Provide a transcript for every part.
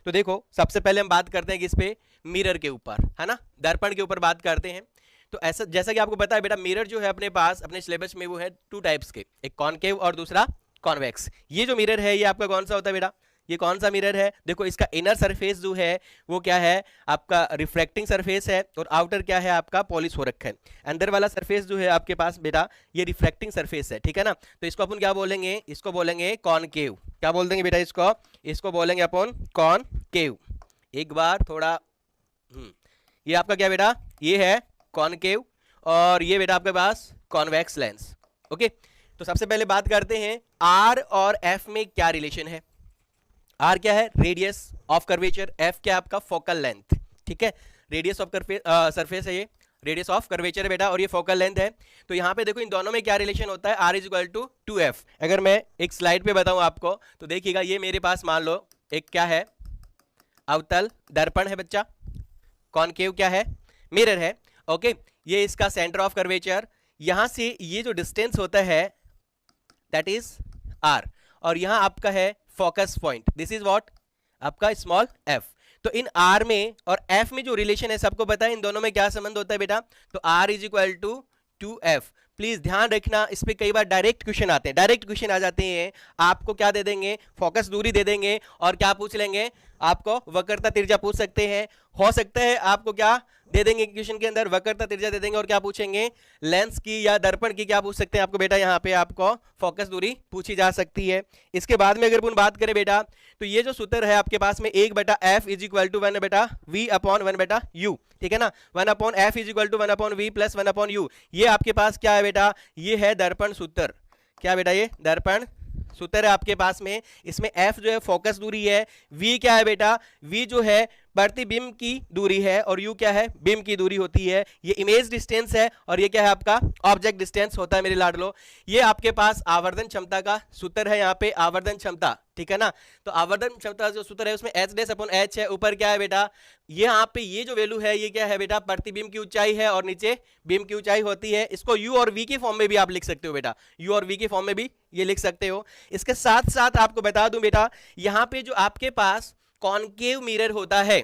तो देखो सबसे पहले हम बात करते हैं किस पे, मिरर के ऊपर, है ना, दर्पण के ऊपर बात करते हैं। तो ऐसा जैसा कि आपको पता है बेटा, मिरर जो है अपने पास अपने सिलेबस में वो है टू टाइप्स के, एक कॉनकेव और दूसरा कॉन्वेक्स। ये जो मिरर है ये आपका कौन सा होता है बेटा, ये कौन सा मिरर है, देखो इसका इनर सरफेस जो है वो क्या है आपका रिफ्लेक्टिंग सरफेस है, और आउटर क्या है आपका पॉलिश हो रखा है। अंदर वाला सरफेस जो है आपके पास बेटा ये रिफ्लेक्टिंग सरफेस है, ठीक है ना। तो इसको अपन क्या बोलेंगे, इसको बोलेंगे कॉनकेव। क्या बोल देंगे बेटा इसको, इसको बोलेंगे अपन कॉनकेव। एक बार थोड़ा ये आपका क्या बेटा, ये है कॉनकेव, और ये बेटा आपके पास कॉन्वेक्स लेंस। ओके, तो सबसे पहले बात करते हैं आर और एफ में क्या रिलेशन है। आर क्या है, रेडियस ऑफ कर्वेचर, एफ क्या है आपका फोकल लेंथ, ठीक है। रेडियस ऑफ सरफेस है ये, रेडियस ऑफ कर्वेचर है बेटा, और ये फोकल लेंथ है। तो यहाँ पे देखो इन दोनों में क्या रिलेशन होता है, are is equal to 2f। अगर मैं एक स्लाइड पे बताऊं आपको तो देखिएगा, ये मेरे पास मान लो एक क्या है, अवतल दर्पण है बच्चा, कॉनकेव क्या है, मिरर है। ओके, ये इसका सेंटर ऑफ कर्वेचर, यहां से ये जो डिस्टेंस होता है दैट इज आर, और यहां आपका है focus point, this is what आपका स्मॉल एफ। तो इन आर में और एफ में जो रिलेशन है सबको पता है, इन दोनों में क्या संबंध होता है बेटा, तो R is equal to 2f। Please ध्यान रखना, इस पे कई बार डायरेक्ट क्वेश्चन आते हैं, डायरेक्ट क्वेश्चन आ जाते हैं, आपको क्या दे देंगे, फोकस दूरी दे देंगे, और क्या पूछ लेंगे, आपको वक्रता त्रिज्या पूछ सकते हैं। हो सकता है आपको क्या दे देंगे क्वेश्चन के अंदर, वक्रता त्रिज्या दे देंगे, और क्या पूछेंगे, लेंस की या दर्पण की क्या पूछ सकते हैं आपको बेटा, यहाँ पे आपको फोकस दूरी पूछी जा सकती है। इसके बाद में अगर अपन बात करें बेटा, तो ये जो सूत्र है आपके पास में 1/f is equal to 1/v/1/u, ठीक है ना। 1/f is equal to 1/v plus 1/u, ये आपके पास क्या है बेटा, ये है दर्पण सूत्र। क्या बेटा, ये दर्पण सूत्र है आपके पास में। इसमें f जो है फोकस दूरी है, v क्या है बेटा, v जो है प्रतिबिंब की दूरी है, और u क्या है, बिंब की दूरी होती है। ये इमेज डिस्टेंस है, और ये क्या है आपका ऑब्जेक्ट डिस्टेंस होता है मेरे लाडलो। ये आपके पास आवर्धन क्षमता का सूत्र है, यहाँ पे आवर्धन क्षमता, ठीक है ना। तो आवर्धन क्षमता जो सूत्र है उसमें h' है, ऊपर क्या है बेटा, ये यहाँ पे ये जो वैल्यू है ये क्या है बेटा, प्रतिबिंब की ऊंचाई है, और नीचे बिंब की ऊंचाई होती है। इसको u और v की फॉर्म में भी आप लिख सकते हो बेटा, u और v की फॉर्म में भी ये लिख सकते हो। इसके साथ साथ आपको बता दूं बेटा, यहाँ पे जो आपके पास कॉनकेव मिरर होता है,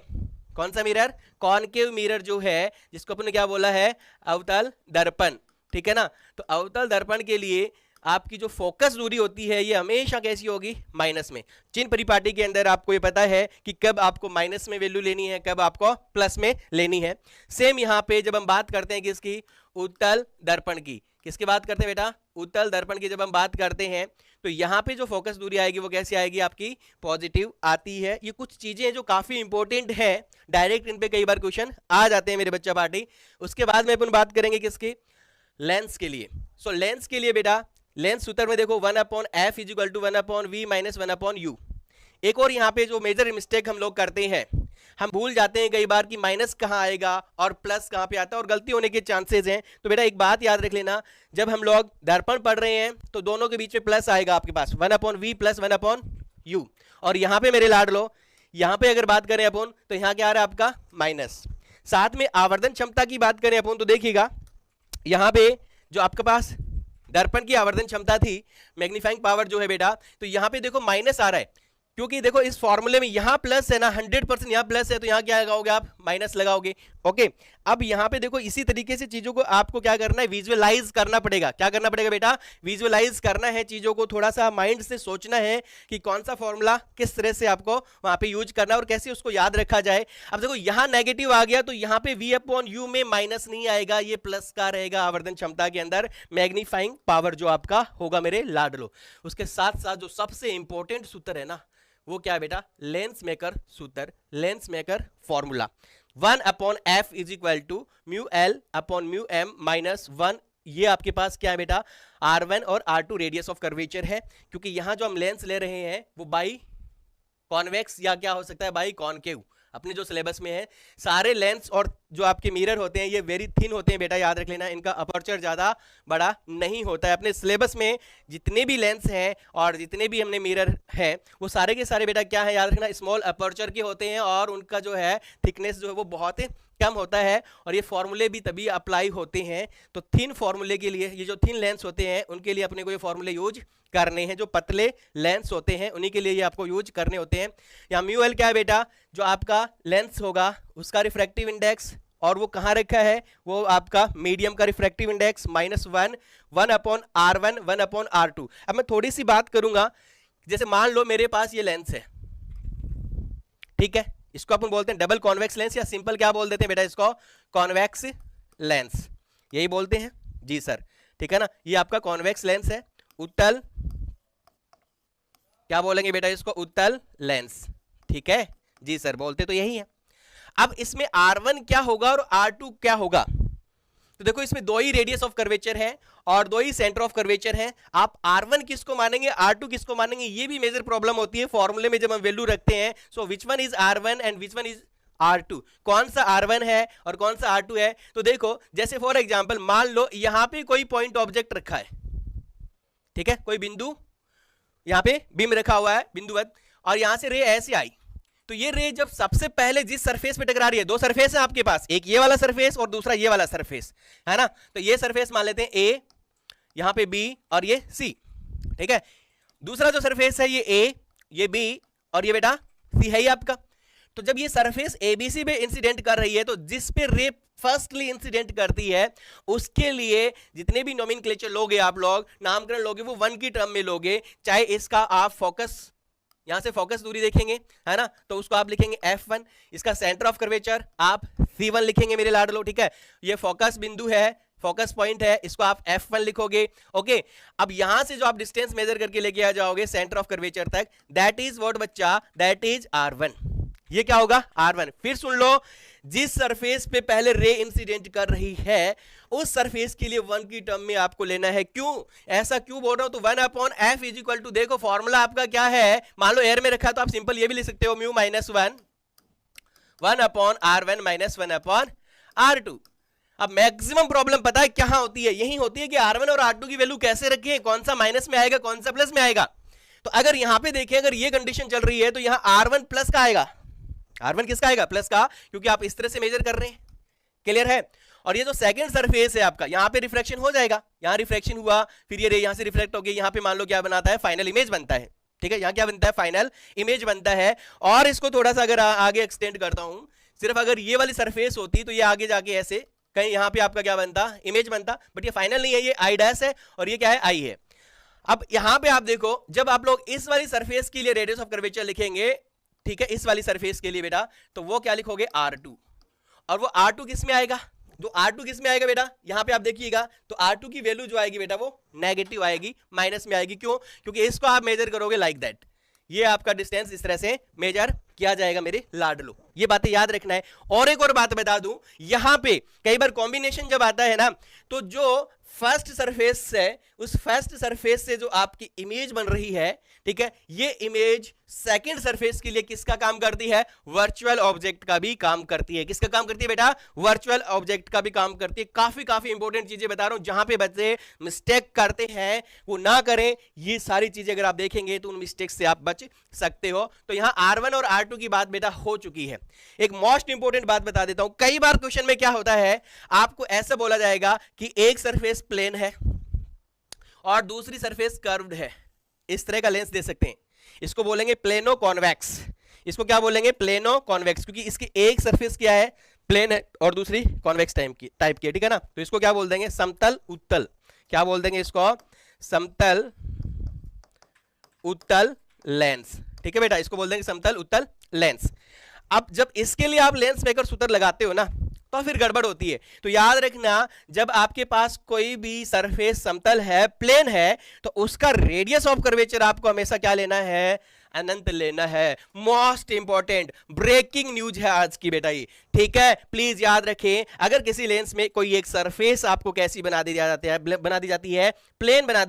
कौन सा मिरर, कॉनकेव मिरर जो है, जिसको अपन ने क्या बोला है, अवतल दर्पण, ठीक है ना। तो अवतल दर्पण के लिए आपकी जो फोकस दूरी होती है ये हमेशा कैसी होगी, माइनस में। चिन्ह परिपाटी के अंदर आपको ये पता है कि कब आपको माइनस में वैल्यू लेनी है, कब आपको प्लस में लेनी है। सेम यहाँ पे जब हम बात करते हैं किसकी, उत्तल दर्पण की, किसकी बात करते हैं बेटा, उत्तल दर्पण की जब हम बात करते हैं तो यहाँ पे जो फोकस दूरी आएगी वो कैसी आएगी आपकी, पॉजिटिव आती है। ये कुछ चीजें जो काफी इंपॉर्टेंट है, डायरेक्ट इन पे कई बार क्वेश्चन आ जाते हैं मेरे बच्चा पार्टी। उसके बाद में अपन बात करेंगे किसकी, लेंस के लिए। सो लेंस के लिए बेटा, लेंस सूत्र में देखो 1/f is equal to 1/v minus 1/u। एक और यहाँ पे जो मेजर मिस्टेक हम लोग करते हैं, हम भूल जाते हैं कई बार कि माइनस कहाँ आएगा और प्लस कहाँ पे आता है, और गलती होने के चांसेस हैं। तो बेटा एक बात याद रख लेना, जब हम लोग दर्पण पढ़ रहे हैं तो दोनों के बीच में प्लस आएगा आपके पास, 1/v प्लस 1/u। और यहाँ पे मेरे लाड लो, यहाँ पे अगर बात करें अपन तो यहाँ क्या आ रहा है आपका माइनस। साथ में आवर्धन क्षमता की बात करें अपन तो देखिएगा, यहाँ पे जो आपके पास दर्पण की आवर्धन क्षमता थी, मैग्नीफाइंग पावर जो है बेटा, तो यहाँ पे देखो माइनस आ रहा है, क्योंकि देखो इस फॉर्मूले में यहाँ प्लस है ना, 100% यहाँ प्लस है, तो यहाँ क्या लगाओगे आप, माइनस लगाओगे। ओके, अब यहाँ पे देखो इसी तरीके से चीजों को आपको क्या करना है, विजुअलाइज करना पड़ेगा। क्या करना पड़ेगा बेटा, विजुअलाइज करना है चीजों को, थोड़ा सा माइंड से सोचना है कि कौन सा फॉर्मूला किस तरह से आपको वहां पे यूज करना है और कैसे उसको याद रखा जाए। अब देखो यहाँ नेगेटिव आ गया तो यहाँ पे v/u में माइनस नहीं आएगा, ये प्लस का रहेगा आवर्धन क्षमता के अंदर, मैग्नीफाइंग पावर जो आपका होगा मेरे लाडलो। उसके साथ साथ जो सबसे इंपॉर्टेंट सूत्र है ना, वो क्या है बेटा, लेंस मेकर सूत्र, lens maker formula. 1/f is equal to μl/μm minus 1। ये आपके पास क्या है बेटा, R1 और R2 रेडियस ऑफ कर्वेचर है, क्योंकि यहां जो हम लेंस ले रहे हैं वो बाई कॉन्वेक्स या क्या हो सकता है, बाई कॉनकेव। अपने जो सिलेबस में है सारे लेंस और जो आपके मिरर होते हैं ये वेरी थिन होते हैं बेटा, याद रख लेना, इनका अपर्चर ज़्यादा बड़ा नहीं होता है। अपने सिलेबस में जितने भी लेंस हैं और जितने भी हमने मिरर हैं वो सारे के सारे बेटा क्या है, याद रखना, स्मॉल अपर्चर के होते हैं और उनका जो है थिकनेस जो है वो बहुत कम होता है। और ये फॉर्मूले भी तभी अप्लाई होते हैं। तो थिन फॉर्मूले के लिए, ये जो थिन लेंस होते हैं उनके लिए अपने को ये फॉर्मूले यूज करने हैं। जो पतले लेंस होते हैं उन्हीं के लिए ये आपको यूज करने होते हैं। यहाँ म्यू एल क्या है बेटा, जो आपका लेंस होगा उसका रिफ्रैक्टिव इंडेक्स, और वो कहाँ रखा है, वो आपका मीडियम का रिफ्रैक्टिव इंडेक्स -1, 1/R1, 1/R2। अब मैं थोड़ी सी बात करूंगा, जैसे मान लो मेरे पास ये लेंस है, ठीक है, इसको अपन बोलते हैं डबल कॉन्वेक्स लेंस, या सिंपल क्या बोल देते हैं बेटा इसको, कॉन्वेक्स लेंस, यही बोलते हैं जी सर, ठीक है ना। ये आपका कॉन्वेक्स लेंस है, उत्तल, क्या बोलेंगे बेटा इसको, उत्तल लेंस, ठीक है जी सर, बोलते तो यही है। अब इसमें R1 क्या होगा और R2 क्या होगा, तो देखो इसमें दो ही रेडियस ऑफ कर्वेचर है और दो ही सेंटर ऑफ कर्वेचर है। आप R1 किसको मानेंगे, R2 किसको मानेंगे, ये भी मेजर प्रॉब्लम होती है फॉर्मूले में जब हम वैल्यू रखते हैं। So which one is R1 and which one is R2, कौन सा R1 है और कौन सा R2 है। तो देखो जैसे फॉर एग्जांपल मान लो यहां पे कोई पॉइंट ऑब्जेक्ट रखा है, ठीक है, कोई बिंदु यहां पे बीम रखा हुआ है बिंदुवत, और यहां से रे ऐसे आई, तो ये रे जब सबसे पहले जिस सरफेस पे टकरा रही है, दो सरफेस है आपके पास, एक ये वाला सरफेस और दूसरा ये वाला सरफेस है ना, तो ये सरफेस मान लेते हैं ए, यहां पे बी और ये सी, ठीक है। दूसरा जो सरफेस है ये ए, ये बी और ये बेटा सी है ही आपका। तो जब ये सरफेस एबीसी पे इंसिडेंट कर रही है, तो जिस पे रे फर्स्टली इंसिडेंट करती है उसके लिए जितने भी नोमेनक्लेचर लोगे आप लोग, नामकरण लोगे, वो 1 की टर्म में लोगे। चाहे इसका आप फोकस, यहां से फोकस दूरी देखेंगे है ना, तो उसको आप लिखेंगे F1, इसका सेंटर ऑफ कर्वेचर आप C1 लिखेंगे मेरे लाडलो, ठीक है। ये फोकस बिंदु है, फोकस पॉइंट है, इसको आप F1 लिखोगे, ओके। अब यहां से जो आप डिस्टेंस मेजर करके लेके आ जाओगे सेंटर ऑफ कर्वेचर तक, दैट इज व्हाट बच्चा, दैट इज R1। ये क्या होगा, R1। फिर सुन लो, जिस सरफेस पे पहले रे इंसिडेंट कर रही है उस सरफेस के लिए 1 की टर्म में आपको लेना है। क्यों, ऐसा क्यों बोल रहा हूं, तो 1/F इज इक्वल टू, देखो फॉर्मूला आपका क्या है, मान लो एयर में रखा तो आप सिंपल ये भी लिख सकते हो, म्यू -1, 1/R1 -1/R2। अब मैक्सिमम प्रॉब्लम पता है क्या होती है, यही होती है कि R1 और R2 की वैल्यू कैसे रखें, कौन सा माइनस में आएगा कौन सा प्लस में आएगा। तो अगर यहां पे देखें, अगर ये कंडीशन चल रही है तो यहां R1 प्लस का आएगा, R1 किसका आएगा, प्लस का, क्योंकि आप इस तरह से मेजर कर रहे हैं, क्लियर है। और ये जो सेकंड सरफेस है आपका, यहां पे रिफ्रैक्शन हो जाएगा, यहां रिफ्रैक्शन हुआ, फिर ये रे यहां से रिफ्लेक्ट हो गई, यहां पे मान लो क्या बनाता है, फाइनल इमेज बनता है, ठीक है, यहां क्या बनता है, फाइनल इमेज बनता है। और इसको थोड़ा सा अगर आगे एक्सटेंड करता हूं, सिर्फ अगर ये वाली सरफेस होती तो ये आगे जाके ऐसे कहीं यहां पे आपका क्या बनता, इमेज बनता, बट ये फाइनल नहीं है, ये आई डैश है और ये क्या है, आई है। अब यहां पे आप देखो, जब आप लोग इस वाली सरफेस के लिए रेडियस ऑफ कर्वेचर लिखेंगे, ठीक है, इस वाली सरफेस के लिए बेटा, तो वो क्या लिखोगे, R2। और वो R2 किस में आएगा, जो R2 किस में आएगा बेटा, यहां पे आप देखिएगा, तो R2 की वैल्यू जो आएगी बेटा वो नेगेटिव आएगी, माइनस में आएगी। क्यों, क्योंकि इसको आप मेजर करोगे लाइक दैट, ये आपका डिस्टेंस इस तरह से मेजर किया जाएगा मेरे लाडलो, ये बातें याद रखना है। और एक और बात बता दूं, यहां पे कई बार कॉम्बिनेशन जब आता है ना, तो जो फर्स्ट सरफेस है उस फर्स्ट सरफेस से जो आपकी इमेज बन रही है, ठीक है, ये इमेज सेकंड सरफेस के लिए किसका काम करती है, वर्चुअल ऑब्जेक्ट का भी काम करती है। किसका काम करती है बेटा, वर्चुअल ऑब्जेक्ट का भी काम करती है। काफी इंपॉर्टेंट चीजें बता रहा हूं, जहां पे बच्चे मिस्टेक करते हैं वो ना करें। ये सारी चीजें अगर आप देखेंगे तो उन मिस्टेक से आप बच सकते हो। तो यहां R1 और R2 की बात बेटा हो चुकी है। एक मोस्ट इंपॉर्टेंट बात बता देता हूं, कई बार क्वेश्चन में क्या होता है, आपको ऐसा बोला जाएगा कि एक सरफेस प्लेन है और दूसरी सरफेस कर्व्ड है, इस तरह का लेंस दे सकते हैं, इसको बोलेंगे प्लेनो कॉन्वेक्स। इसको क्या बोलेंगे, प्लेनो कॉन्वेक्स, क्योंकि इसकी एक सरफेस क्या है, प्लेन है, और दूसरी कॉन्वेक्स टाइप की है, ठीक है ना। तो इसको क्या बोल देंगे, समतल उत्तल, क्या बोल देंगे इसको, समतल उत्तल लेंस, ठीक है बेटा, इसको बोल देंगे समतल उत्तल लेंस। अब जब इसके लिए आप लेंस मेकर सूत्र लगाते हो ना, तो फिर गड़बड़ होती है। तो याद रखना, जब आपके पास कोई भी सरफेस समतल है, प्लेन है, तो उसका रेडियस ऑफ कर्वेचर आपको हमेशा क्या लेना है, अनंत लेना है। मोस्ट इंपॉर्टेंट ब्रेकिंग न्यूज है आज की बेटा ये, ठीक है, प्लीज याद रखें। अगर किसी लेंस में कोई एक सरफेस आपको कैसी बना दी जाती है, प्लेन बना दी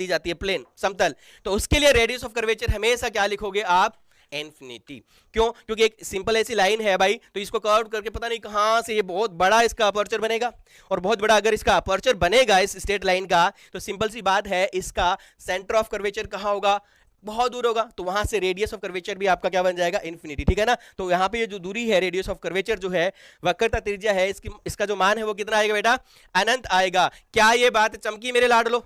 जाती है, प्लेन समतल, तो उसके लिए रेडियस ऑफ कर्वेचर हमेशा क्या लिखोगे आप, इन्फिनिटी। क्यों? क्योंकि एक सिंपल ऐसी लाइन है भाई, तो इसको कर्व करके पता नहीं कहां से ये बहुत बड़ा इसका अपर्चर बनेगा, और बहुत बड़ा अगर इसका अपर्चर बनेगा इस स्ट्रेट लाइन का, तो सिंपल सी बात है इसका सेंटर ऑफ कर्वेचर कहां होगा, बहुत दूर होगा, तो वहां से रेडियस ऑफ कर्वेचर भी आपका क्या बन जाएगा, इन्फिनिटी। ठीक है ना? तो यहाँ पे ये जो दूरी है, रेडियस ऑफ कर्वेचर जो है, वक्रता त्रिज्या है, इसका जो मान है वो कितना आएगा बेटा, अनंत आएगा। क्या ये बात चमकी मेरे लाडलो?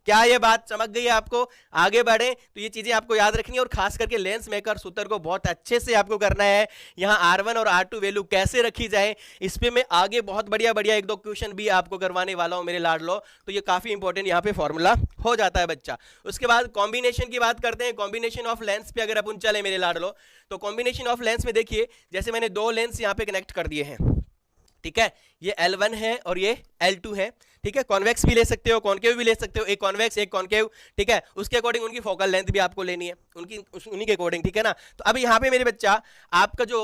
क्या ये बात चमक गई है आपको? आगे बढ़े तो ये चीजें आपको याद रखनी है, और खास करके लेंस मेकर सूत्र को बहुत अच्छे से आपको करना है। यहाँ R1 और R2 वैल्यू कैसे रखी जाए, इस पे मैं आगे बहुत बढ़िया बढ़िया एक दो क्वेश्चन भी आपको करवाने वाला हूं मेरे लाडलो, तो ये काफी इंपॉर्टेंट यहाँ पे फॉर्मूला हो जाता है बच्चा। उसके बाद कॉम्बिनेशन की बात करते हैं। कॉम्बिनेशन ऑफ लेंस पे अगर अपन चले मेरे लाडलो, तो कॉम्बिनेशन ऑफ लेंस में देखिए, जैसे मैंने दो लेंस यहाँ पे कनेक्ट कर दिए हैं, ठीक है, ये L1 है और ये L2 है, ठीक है, कॉन्वेक्स भी ले सकते हो, कॉनकेव भी ले सकते हो, एक कॉन्वेक्स एक कॉनकेव, ठीक है, उसके अकॉर्डिंग उनकी फोकल लेंथ भी आपको लेनी है, उन्हीं के अकॉर्डिंग, ठीक है ना। तो अब यहाँ पे मेरे बच्चा आपका जो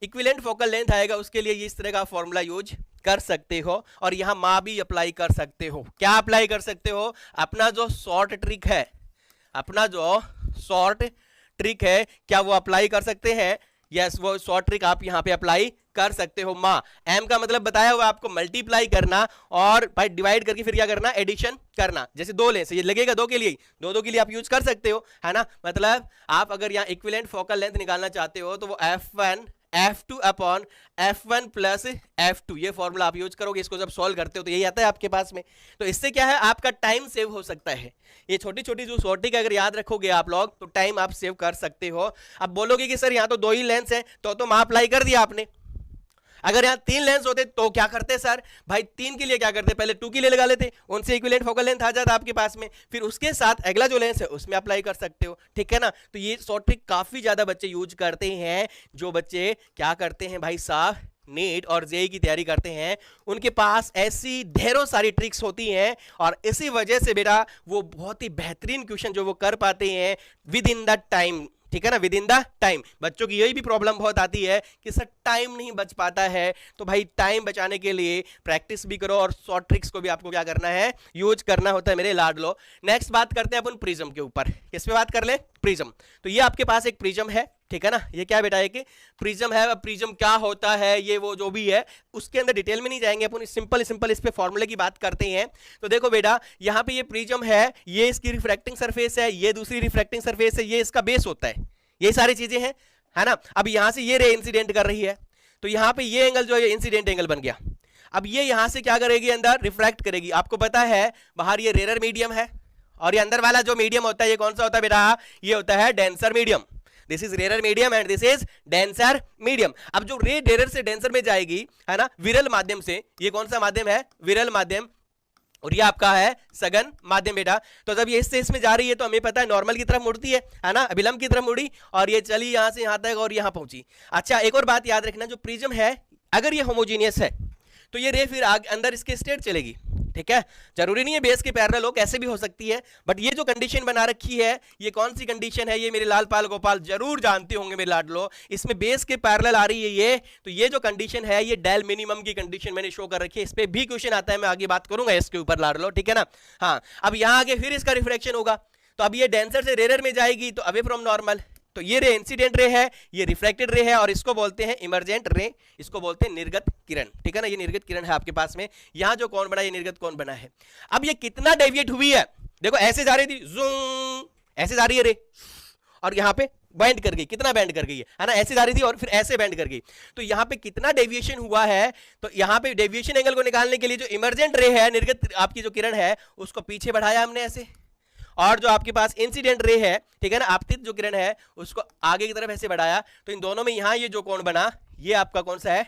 इक्विवेलेंट फोकल लेंथ आएगा उसके लिए इस तरह का फॉर्मूला यूज कर सकते हो, और यहाँ माँ भी अप्लाई कर सकते हो। क्या अप्लाई कर सकते हो? अपना जो शॉर्ट ट्रिक है, अपना जो शॉर्ट ट्रिक है, क्या वो अप्लाई कर सकते हैं? यस, वो शॉर्ट ट्रिक आप यहाँ पे अप्लाई कर सकते हो। माँ एम का मतलब बताया हुआ आपको, मल्टीप्लाई करना और भाई डिवाइड करके फिर क्या करना, एडिशन करना। जैसे दो लेंस, ये लगेगा दो के लिए, दो के लिए आप यूज कर सकते हो, है ना। मतलब आप अगर यहाँ इक्विवेलेंट फोकल लेंथ निकालना चाहते हो तो वो F1 F2 upon F1 plus F2 ये फॉर्मूला आप यूज करोगे। इसको जब सॉल्व करते हो तो यही आता है आपके पास में। तो इससे क्या है, आपका टाइम सेव हो सकता है। ये छोटी छोटी जो शॉर्टिंग अगर याद रखोगे आप लोग, तो टाइम आप सेव कर सकते हो। अब बोलोगे कि सर यहाँ तो दो ही लेंस है, तो माँ अप्लाई कर दिया आपने। अगर यहाँ तीन लेंस होते तो क्या करते सर? भाई तीन के लिए क्या करते, पहले 2 के लिए लगा लेते, उनसे इक्विवेलेंट फोकल लेंथ आ जाता आपके पास में, फिर उसके साथ अगला जो लेंस है उसमें अप्लाई कर सकते हो, ठीक है ना। तो ये शॉर्ट ट्रिक काफी ज्यादा बच्चे यूज करते हैं। जो बच्चे क्या करते हैं भाई साहब, नीट और जेईई की तैयारी करते हैं, उनके पास ऐसी ढेरों सारी ट्रिक्स होती हैं, और इसी वजह से बेटा वो बहुत ही बेहतरीन क्वेश्चन जो वो कर पाते हैं विद इन द टाइम, ठीक है ना, विद इन द टाइम। बच्चों की यही भी प्रॉब्लम बहुत आती है कि सर टाइम नहीं बच पाता है, तो भाई टाइम बचाने के लिए प्रैक्टिस भी करो, और शॉर्ट ट्रिक्स को भी आपको क्या करना है, यूज करना होता है मेरे लाडलो। नेक्स्ट बात करते हैं अपन प्रिज्म के ऊपर। किस पे बात कर ले? प्रिज्म। तो ये आपके पास एक प्रिज्म है, ठीक है ना, ये क्या बेटा है कि प्रिज्म है। अब प्रिज्म क्या होता है, ये वो जो भी है उसके अंदर डिटेल में नहीं जाएंगे अपन, सिंपल इस पे फॉर्मूले की बात करते हैं। तो देखो बेटा, यहाँ पे ये प्रिज्म है, ये इसकी रिफ्रैक्टिंग सरफेस है, ये दूसरी रिफ्रैक्टिंग सरफेस है, ये इसका बेस होता है, ये सारी चीजें हैं, है ना। अब यहां से ये रे इंसिडेंट कर रही है, तो यहाँ पे ये एंगल जो है इंसिडेंट एंगल बन गया। अब ये यहां से क्या करेगी, अंदर रिफ्रैक्ट करेगी। आपको पता है बाहर ये रेयर मीडियम है, और ये अंदर वाला जो मीडियम होता है ये कौन सा होता है बेटा, ये होता है denser medium. This is rare medium and this is denser medium. अब जो रे रेयर से डेंसर में जाएगी, है ना, विरल माध्यम से, ये कौन सा माध्यम है, विरल माध्यम, और ये आपका है सघन माध्यम बेटा। तो जब ये इससे इसमें जा रही है तो हमें पता है नॉर्मल की तरफ मुड़ती है ना, अभिलंब की तरफ मुड़ी, और ये चली यहां से यहां तक और यहां पहुंची। अच्छा, एक और बात याद रखना, जो प्रिज्म है अगर ये होमोजीनियस है तो ये रे फिर आगे अंदर इसके स्ट्रेट चलेगी, ठीक है। जरूरी नहीं है बेस के पैरेलल हो, कैसे भी हो सकती है, बट ये जो कंडीशन बना रखी है, ये कौन सी कंडीशन है, ये मेरे लाल पाल गोपाल जरूर जानते होंगे मेरे लाडलो। इसमें बेस के पैरेलल आ रही है ये, तो ये जो कंडीशन है ये डेल मिनिमम की कंडीशन मैंने शो कर रखी है। इस पे भी क्वेश्चन आता है, मैं आगे बात करूंगा इसके ऊपर लाडलो, ठीक है ना। हाँ, अब यहां आगे फिर इसका रिफ्लेक्शन होगा, तो अब ये डेंसर से रेयर में जाएगी, तो अवे फ्रॉम नॉर्मल, तो ये रे इंसिडेंट रे है, ये रिफ्लेक्टेड रे है, और इसको बोलते हैं इमर्जेंट रे, इसको बोलते हैं निर्गत किरण, ठीक है ना। ये निर्गत किरण है आपके पास में, यहां जो कौन बना, ये निर्गत कौन बना है। अब ये कितना डेविएट हुई है, देखो ऐसे जा रही थी, जूम ऐसे जा रही है रे, और यहां पे बैंड कर गई, कितना बैंड कर गई है ना, ऐसे जा रही थी और फिर ऐसे बैंड कर गई, तो यहां पे कितना डेविएशन हुआ है। तो यहां पे डेविएशन एंगल को निकालने के लिए जो इमर्जेंट रे है, निर्गत आपकी जो किरण है, उसको पीछे बढ़ाया हमने ऐसे, और जो आपके पास इंसिडेंट रे है, ठीक है ना, आपतित जो किरण है, उसको आगे की तरफ ऐसे बढ़ाया। तो इन दोनों में यहां ये जो कोण बना, ये आपका कौन सा है,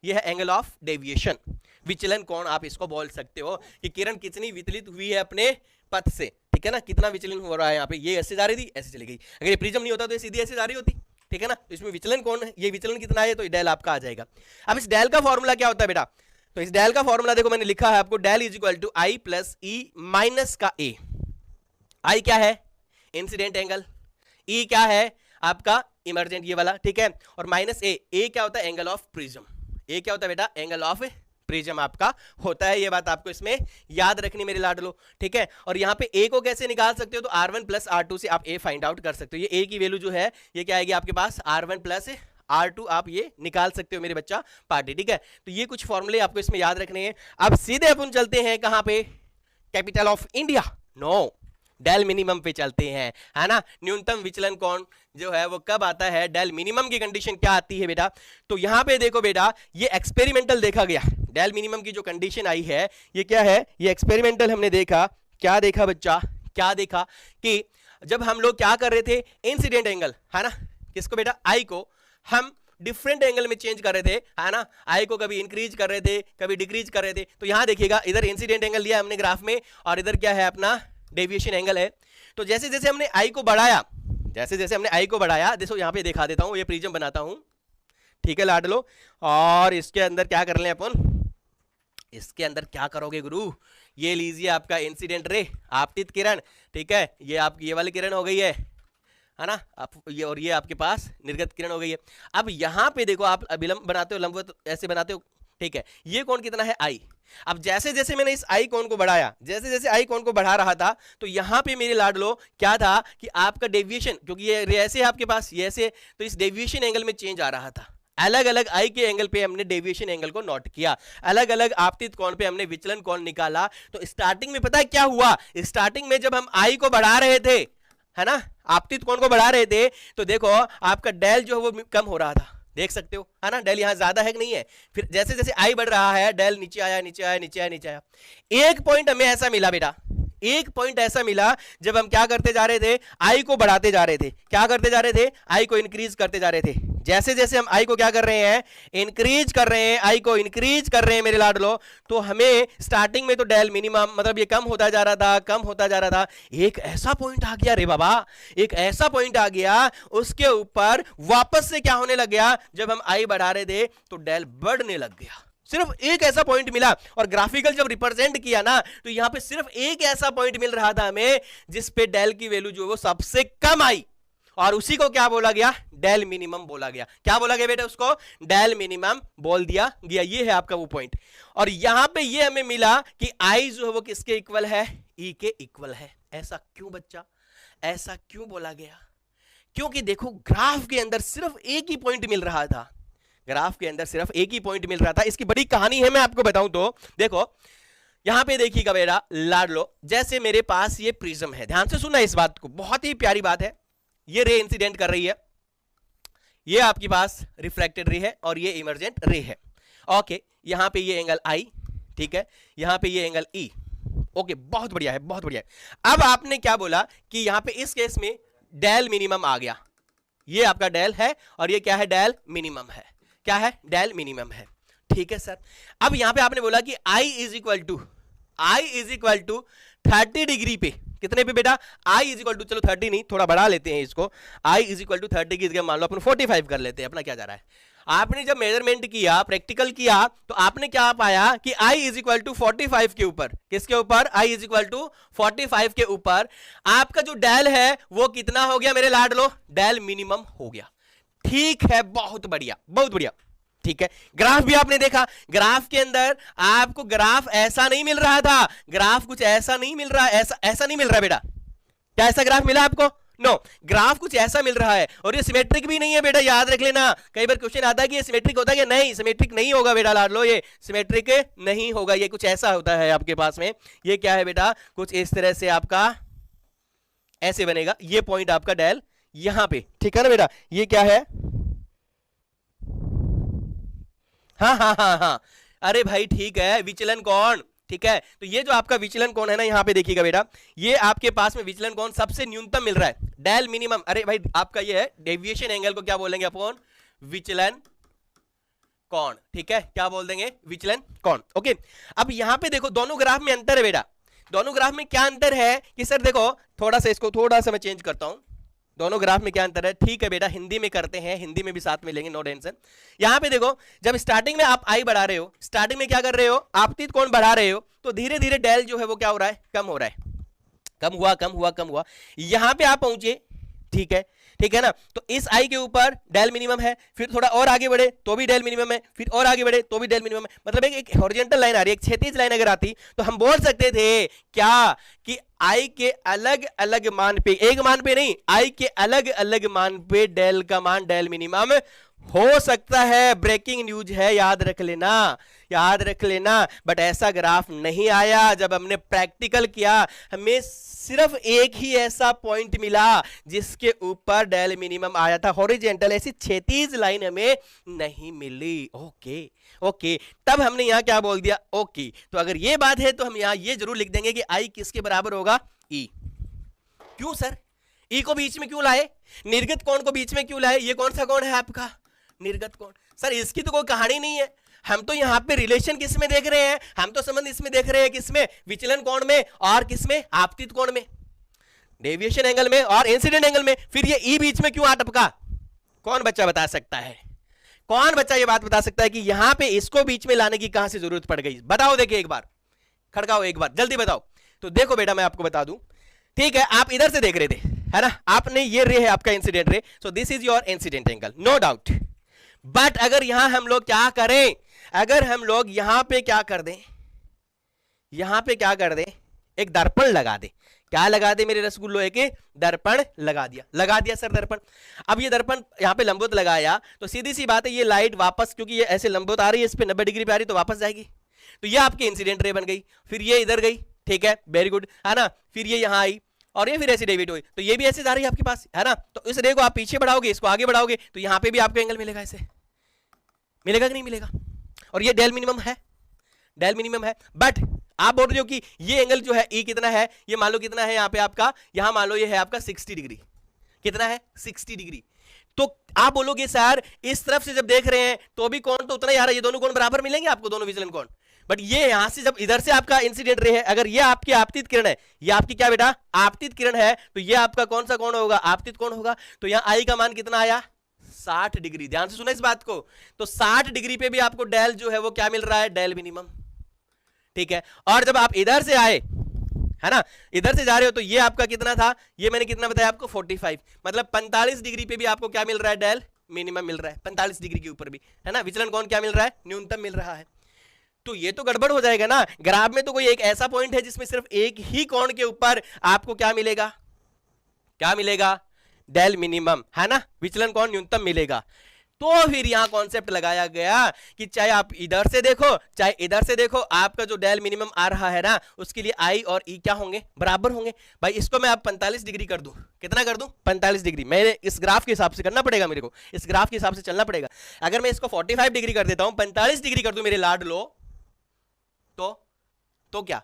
ये है एंगल ऑफ डेविएशन, विचलन कोण आप इसको बोल सकते हो, कि किरण कितनी विचलित हुई है अपने पथ से, ठीक है ना, कितना विचलन हो रहा है। यहाँ पे ये ऐसे जा रही थी, ऐसे चली गई, अगर ये प्रिज्म नहीं होता तो ये सीधी ऐसे जा रही होती, ठीक है ना। तो इसमें विचलन कौन है, ये विचलन कितना है, तो डेल आपका आ जाएगा। अब इस डेल का फॉर्मूला क्या होता है बेटा, तो इस डेल का फॉर्मूला देखो मैंने लिखा है आपको, del is equal to I plus E minus का ए। आई क्या है, इंसिडेंट एंगल, ई क्या है आपका इमर्जेंट ये वाला, ठीक है, और माइनस ए, ए क्या होता है, एंगल ऑफ प्रिज्म, ए क्या होता है बेटा, एंगल ऑफ प्रिज्म आपका होता है। ये बात आपको इसमें याद रखनी मेरे लाडलो, ठीक है। और यहाँ पे ए को कैसे निकाल सकते हो, तो R1 प्लस R2 से आप ए फाइंड आउट कर सकते हो। ये ए की वैल्यू जो है ये क्या आएगी आपके पास, R1 प्लस R2 आप ये निकाल सकते हो मेरे बच्चा पार्टी, ठीक है। तो ये कुछ फॉर्मूले आपको इसमें याद रखने हैं। अब सीधे अपन चलते हैं कहां पे, capital of India, no, del minimum पे चलते हैं, है ना। न्यूनतम विचलन कोण जो है वो कब आता है, डेल मिनिमम की कंडीशन क्या आती है बेटा। तो यहां पे देखो बेटा, ये एक्सपेरिमेंटल देखा गया, डेल मिनिमम की जो कंडीशन आई है ये क्या है, ये एक्सपेरिमेंटल हमने देखा। क्या देखा बच्चा, क्या देखा कि जब हम लोग क्या कर रहे थे, इंसिडेंट एंगल, है ना, किसको बेटा, आई को हम डिफरेंट एंगल में चेंज कर रहे थे, है ना। आई को कभी इंक्रीज कर रहे थे, कभी डिक्रीज कर रहे थे। तो यहां देखिएगा, इधर इंसिडेंट एंगल लिया हमने ग्राफ में, और इधर क्या है अपना डेविएशन एंगल है। तो जैसे जैसे हमने आई को बढ़ाया, जैसे जैसे हमने आई को बढ़ाया, देखो यहां पे दिखा देता हूं, ये प्रिज्म बनाता हूं, ठीक है लाडलो। और इसके अंदर क्या कर ले अपन, इसके अंदर क्या करोगे गुरु, ये लीजिए आपका इंसिडेंट रे, आपतित किरण, ठीक है। ये आपकी ये वाली किरण हो गई है ना, आप ये, और ये आपके पास निर्गत किरण हो गई है। अब यहां पे देखो, आप अभिलंब बनाते हो, लंबवत ऐसे बनाते हो, ठीक है। ये कोण कितना है, आई। अब जैसे जैसे मैंने इस आई कोण को बढ़ाया, जैसे जैसे आई कोण को बढ़ा रहा था, तो यहां पे मेरे लाडलो क्या था कि आपका डेविएशन, क्योंकि ये ऐसे आपके पास ये ऐसे, तो इस डेविएशन एंगल में चेंज आ रहा था। अलग अलग आई के एंगल पे हमने डेविएशन एंगल को नोट किया, अलग अलग आपतित कोण पे हमने विचलन कोण निकाला। तो स्टार्टिंग में पता है क्या हुआ, स्टार्टिंग में जब हम आई को बढ़ा रहे थे, है ना, आपतित कोण को बढ़ा रहे थे, तो देखो आपका डेल जो है वो कम हो रहा था, देख सकते हो, है ना। डेल यहां ज्यादा है कि नहीं है। फिर जैसे जैसे आई बढ़ रहा है, डेल नीचे आया, नीचे आया, नीचे आया, नीचे आया। एक पॉइंट हमें ऐसा मिला बेटा, एक पॉइंट ऐसा मिला जब हम क्या करते जा रहे थे, आई को बढ़ाते जा रहे थे, क्या करते जा रहे थे, आई को इंक्रीज करते जा रहे थे। जैसे जैसे हम आई को क्या कर रहे हैं, इंक्रीज कर रहे हैं, आई को इंक्रीज कर रहे हैं मेरे लाडलो, तो हमें स्टार्टिंग में तो डेल मिनिमम मतलब ये कम होता जा रहा था, कम होता जा रहा था। एक ऐसा पॉइंट आ गया रे बाबा, एक ऐसा पॉइंट आ गया, उसके ऊपर वापस से क्या होने लग गया, जब हम आई बढ़ा रहे थे तो डेल बढ़ने लग गया। सिर्फ एक ऐसा पॉइंट मिला, और ग्राफिकल जब रिप्रेजेंट किया ना, तो यहां पे सिर्फ एक ऐसा पॉइंट मिल रहा था हमें जिस पे डेल की वैल्यू जो वो सबसे कम आई, और उसी को क्या बोला गया, डेल मिनिमम बोला गया। क्या बोला गया बेटा, उसको डेल मिनिमम बोल दिया गया। ये है आपका वो पॉइंट। और यहां पे ये हमें मिला कि आई जो है वो किसके इक्वल है, ई के इक्वल है। ऐसा क्यों बच्चा, ऐसा क्यों बोला गया, क्योंकि देखो ग्राफ के अंदर सिर्फ एक ही पॉइंट मिल रहा था, ग्राफ के अंदर सिर्फ एक ही पॉइंट मिल रहा था। इसकी बड़ी कहानी है, मैं आपको बताऊं तो देखो यहां पे देखिएगा बेटा लाडलो, जैसे मेरे पास ये प्रिज्म है, ध्यान से सुनना इस बात को, बहुत ही प्यारी बात है। ये रे इंसिडेंट कर रही है, ये आपके पास रिफ्रैक्टेड रे है, और ये इमर्जेंट रे है। ओके, यहां पे ये एंगल आई, ठीक है, यहां पे ये एंगल ई। ओके, बहुत बढ़िया है, बहुत बढ़िया है। अब आपने क्या बोला कि यहां पे इस केस में डेल मिनिमम आ गया, ये आपका डेल है, और ये क्या है, डेल मिनिमम है। क्या है, डेल मिनिमम है, ठीक है सर। अब यहां पे आपने बोला कि I is equal to 30 degree पे, कितने पे बेटा, I इज इक्वल टू, चलो 30 नहीं, थोड़ा बढ़ा लेते हैं इसको, I इज इक्वल टू 30 की जगह मान लो अपन 45 कर लेते हैं, अपना क्या जा रहा है। आपने जब मेजरमेंट किया, प्रैक्टिकल किया, तो आपने क्या पाया कि I इज इक्वल टू 45 के ऊपर, किसके ऊपर, I इज इक्वल टू 45 के ऊपर आपका जो डेल है वो कितना हो गया मेरे लाडलो, डेल मिनिमम हो गया। ठीक है, बहुत बढ़िया, बहुत बढ़िया, ठीक है। ग्राफ भी आपने देखा, ग्राफ के अंदर आपको ग्राफ ऐसा नहीं मिल रहा था, ग्राफ कुछ ऐसा नहीं मिल रहा, ऐसा नहीं मिल रहा बेटा। क्या ऐसा ग्राफ मिला आपको, नो, ग्राफ कुछ ऐसा मिल रहा है, और ये सिमेट्रिक भी नहीं है बेटा, याद रख लेना। कई बार क्वेश्चन आता है कि ये सिमेट्रिक होता है, नहीं सिमेट्रिक नहीं होगा बेटा लाडलो, ये सिमेट्रिक नहीं होगा, ये कुछ ऐसा होता है आपके पास में। ये क्या है बेटा, कुछ इस तरह से आपका ऐसे बनेगा, ये पॉइंट आपका डेल यहां पे, ठीक है ना बेटा। ये क्या है, हाँ हाँ हाँ हाँ, अरे भाई ठीक है, विचलन कोण, ठीक है। तो ये जो आपका विचलन कोण है ना, यहां पे देखिएगा बेटा, ये आपके पास में विचलन कोण सबसे न्यूनतम मिल रहा है, डेल मिनिमम। अरे भाई आपका ये है डेविएशन एंगल को क्या बोलेंगे अपन, विचलन कोण, ठीक है, क्या बोल देंगे, विचलन कोण। ओके, अब यहां पे देखो दोनों ग्राफ में अंतर है बेटा, दोनों ग्राफ में क्या अंतर है कि सर देखो थोड़ा सा इसको थोड़ा सा मैं चेंज करता हूं, दोनों ग्राफ में क्या अंतर है, ठीक है बेटा, हिंदी में करते हैं, हिंदी में भी साथ में लेंगे, नो टेंशन। यहां पे देखो, जब स्टार्टिंग में आप आई बढ़ा रहे हो, स्टार्टिंग में क्या कर रहे हो, आपतित कोण बढ़ा रहे हो, तो धीरे धीरे डेल जो है वो क्या हो रहा है, कम हो रहा है, कम हुआ, कम हुआ, कम हुआ। यहां पे आप पहुंचे, ठीक है, ठीक है ना। तो इस आई के ऊपर डेल मिनिमम है, फिर थोड़ा और आगे बढ़े तो भी डेल मिनिमम है, फिर और आगे बढ़े तो भी डेल मिनिमम है। मतलब एक हॉरिजॉन्टल लाइन आ रही है, एक क्षैतिज लाइन अगर आती तो हम बोल सकते थे क्या कि आई के अलग अलग मान पे, एक मान पे नहीं, आई के अलग अलग मान पे डेल का मान डेल मिनिमम हो सकता है। ब्रेकिंग न्यूज है, याद रख लेना, याद रख लेना। बट ऐसा ग्राफ नहीं आया। जब हमने प्रैक्टिकल किया हमें सिर्फ एक ही ऐसा पॉइंट मिला जिसके ऊपर डेल मिनिमम आया था, हॉरिजॉन्टल, ऐसी क्षैतिज लाइन हमें नहीं मिली। ओके ओके, तब हमने यहां क्या बोल दिया, ओके। तो अगर ये बात है तो हम यहां ये जरूर लिख देंगे कि आई किसके बराबर होगा, ई। क्यों सर, ई को बीच में क्यों लाए, निर्गत कोण को बीच में क्यों लाए, ये कौन सा कोण है आपका, निर्गत कोण। सर इसकी तो कोई कहानी नहीं है, हम तो यहाँ पे रिलेशन किस में देख रहे हैं, हम तो संबंध इसमें देख रहे हैं, किसमें, विचलन कोण में और किसमें, आपतित कोण में, डेविएशन एंगल में और इंसिडेंट एंगल में। फिर ये ई बीच में क्यों आ टपका, कौन बच्चा बता सकता है, कौन बच्चा ये बात बता सकता है कि यहां पे इसको बीच में लाने की कहां से जरूरत पड़ गई, बताओ, देखिए एक बार खड़काओ, एक बार जल्दी बताओ। तो देखो बेटा मैं आपको बता दूं, ठीक है, आप इधर से देख रहे थे, है ना, आपने ये रे है आपका incident ray, so this is your incident angle, no doubt. But अगर यहां हम लोग क्या करें, अगर हम लोग यहां पे क्या कर दें, यहां पे क्या कर दें, एक दर्पण लगा दे, क्या लगा दे मेरे रसगुल्लो, एक दर्पण लगा दिया सर दर्पण। अब ये दर्पण यहां पे लंबवत लगाया तो सीधी सी बात है ये लाइट वापस, क्योंकि ये ऐसे लंबवत आ रही है, इस पे 90 डिग्री पे आ रही तो वापस जाएगी, तो ये आपकी इंसिडेंट रे बन गई। फिर ये इधर गई, ठीक है, वेरी गुड, है ना, फिर ये यहां आई और ये फिर ऐसे डेविएट हुई, तो ये भी ऐसे जा रही है आपके पास, है ना। तो इस रे को आप पीछे बढ़ाओगे, इसको आगे बढ़ाओगे, तो यहां पे भी आपको एंगल मिलेगा, ऐसे मिलेगा कि नहीं मिलेगा। और ये डेल मिनिमम है, डेल मिनिमम है। बट आप बोल रहे हो कि ये एंगल जो है ई कितना है, ये मान लो कितना है यहाँ पे आपका, यहां मान लो ये है आपका 60 डिग्री, कितना है 60 डिग्री। तो आप बोलोगे सर इस तरफ से जब देख रहे हैं तो भी कौन तो उतना ही आ रहा है, ये दोनों कोण बराबर मिलेंगे आपको, दोनों विचलन कोण। बट ये यहां से जब इधर से आपका इंसिडेंट रे है, अगर ये आपकी आपतित किरण है, ये आपकी क्या बेटा आपतित किरण है, तो ये आपका कौन सा कोण होगा, आपतित कोण होगा। तो यहां आई का मान कितना आया, 60 डिग्री। ध्यान से सुना इस बात को, तो 60 डिग्री पे भी आपको डेल जो है वो क्या मिल रहा है, डेल मिनिमम, ठीक है। और जब आप इधर से आए, है ना, इधर से जा रहे हो, तो ये आपका कितना था, ये मैंने कितना बताया आपको 45, मतलब 45 डिग्री पे भी आपको क्या मिल रहा है, डेल मिनिमम मिल रहा है। 45 डिग्री के ऊपर भी, है ना, विचलन कोण क्या मिल रहा है, न्यूनतम मिल रहा है। तो ये तो गड़बड़ हो जाएगा ना, ग्राफ में तो कोई एक ऐसा पॉइंट है जिसमें सिर्फ एक ही कोण के ऊपर आपको क्या मिलेगा, क्या मिलेगा, डेल मिनिमम, है ना, विचलन कोण न्यूनतम मिलेगा। तो फिर यहां कॉन्सेप्ट लगाया गया कि चाहे आप इधर से देखो चाहे इधर से देखो, आपका जो डेल मिनिमम आ रहा है ना, उसके लिए आई और ई क्या होंगे, बराबर होंगे। भाई इसको मैं आप 45 डिग्री कर दूं, कितना कर दूं, 45 डिग्री। मेरे इस ग्राफ के हिसाब से करना पड़ेगा, मेरे को इस ग्राफ के हिसाब से चलना पड़ेगा। अगर मैं इसको 45 डिग्री कर देता हूं, 45 डिग्री कर दूं मेरे लाड लो, तो क्या,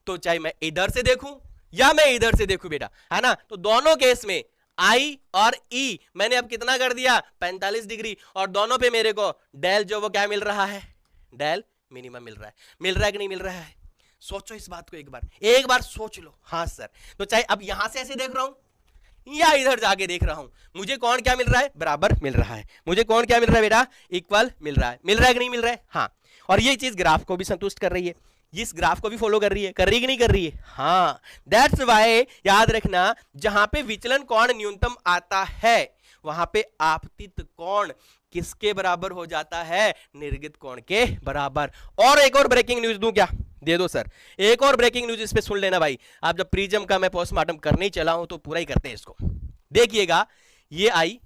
तो चाहे मैं इधर से देखूं या मैं इधर से देखूं बेटा, है ना, तो दोनों केस में आई और ई मैंने अब कितना कर दिया, 45 डिग्री, और दोनों पे मेरे को डेल जो वो क्या मिल रहा है, डेल मिनिमम मिल रहा है। मिल रहा है कि नहीं मिल रहा है, सोचो इस बात को एक बार सोच लो। हाँ सर, तो चाहे अब यहां से ऐसे देख रहा हूं या इधर जाके देख रहा हूं, मुझे कौन क्या मिल रहा है, बराबर मिल रहा है। मुझे कौन क्या मिल रहा है बेटा, इक्वल मिल रहा है। मिल रहा है कि नहीं मिल रहा है, हाँ। और ये चीज ग्राफ को भी संतुष्ट कर रही है, इस ग्राफ को भी फॉलो कर रही है कि नहीं कर रही है, हाँ। दैट्स वाई याद रखना, जहां पे विचलन कोण न्यूनतम आता है वहां पे आपतित कोण किसके बराबर हो जाता है, निर्गत कोण के बराबर। और एक और ब्रेकिंग न्यूज दूं क्या, दे दो सर, एक और ब्रेकिंग न्यूज इस पे सुन लेना भाई। आप जब प्रिज्म का मैं पोस्टमार्टम करने ही चला हूं तो पूरा ही करते हैं इसको। देखिएगा, ये आई,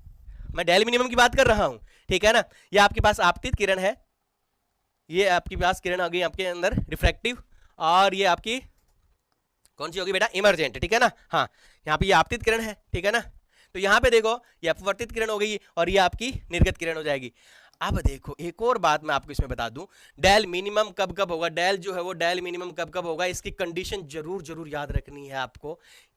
मैं डेल मिनिमम की बात कर रहा हूं, ठीक है ना, ये आपके पास आपतित किरण है, ये आपके पास किरण आ गई आपके अंदर रिफ्रैक्टिव, और ये आपकी कौन सी होगी बेटा, इमर्जेंट, ठीक है ना। हाँ, यहाँ पे ये आपतित किरण है, ठीक है ना। तो यहाँ पे देखो ये अपवर्तित किरण हो गई और ये आपकी निर्गत किरण हो जाएगी। अब देखो एक और बात मैं आपको इसमें बता दूं, डेल मिनिमम कब कब होगा, डेल जो है वो डेल मिनिमम कब कब होगा, इसकी कंडीशन जरूर जरूर याद रखनी है आपको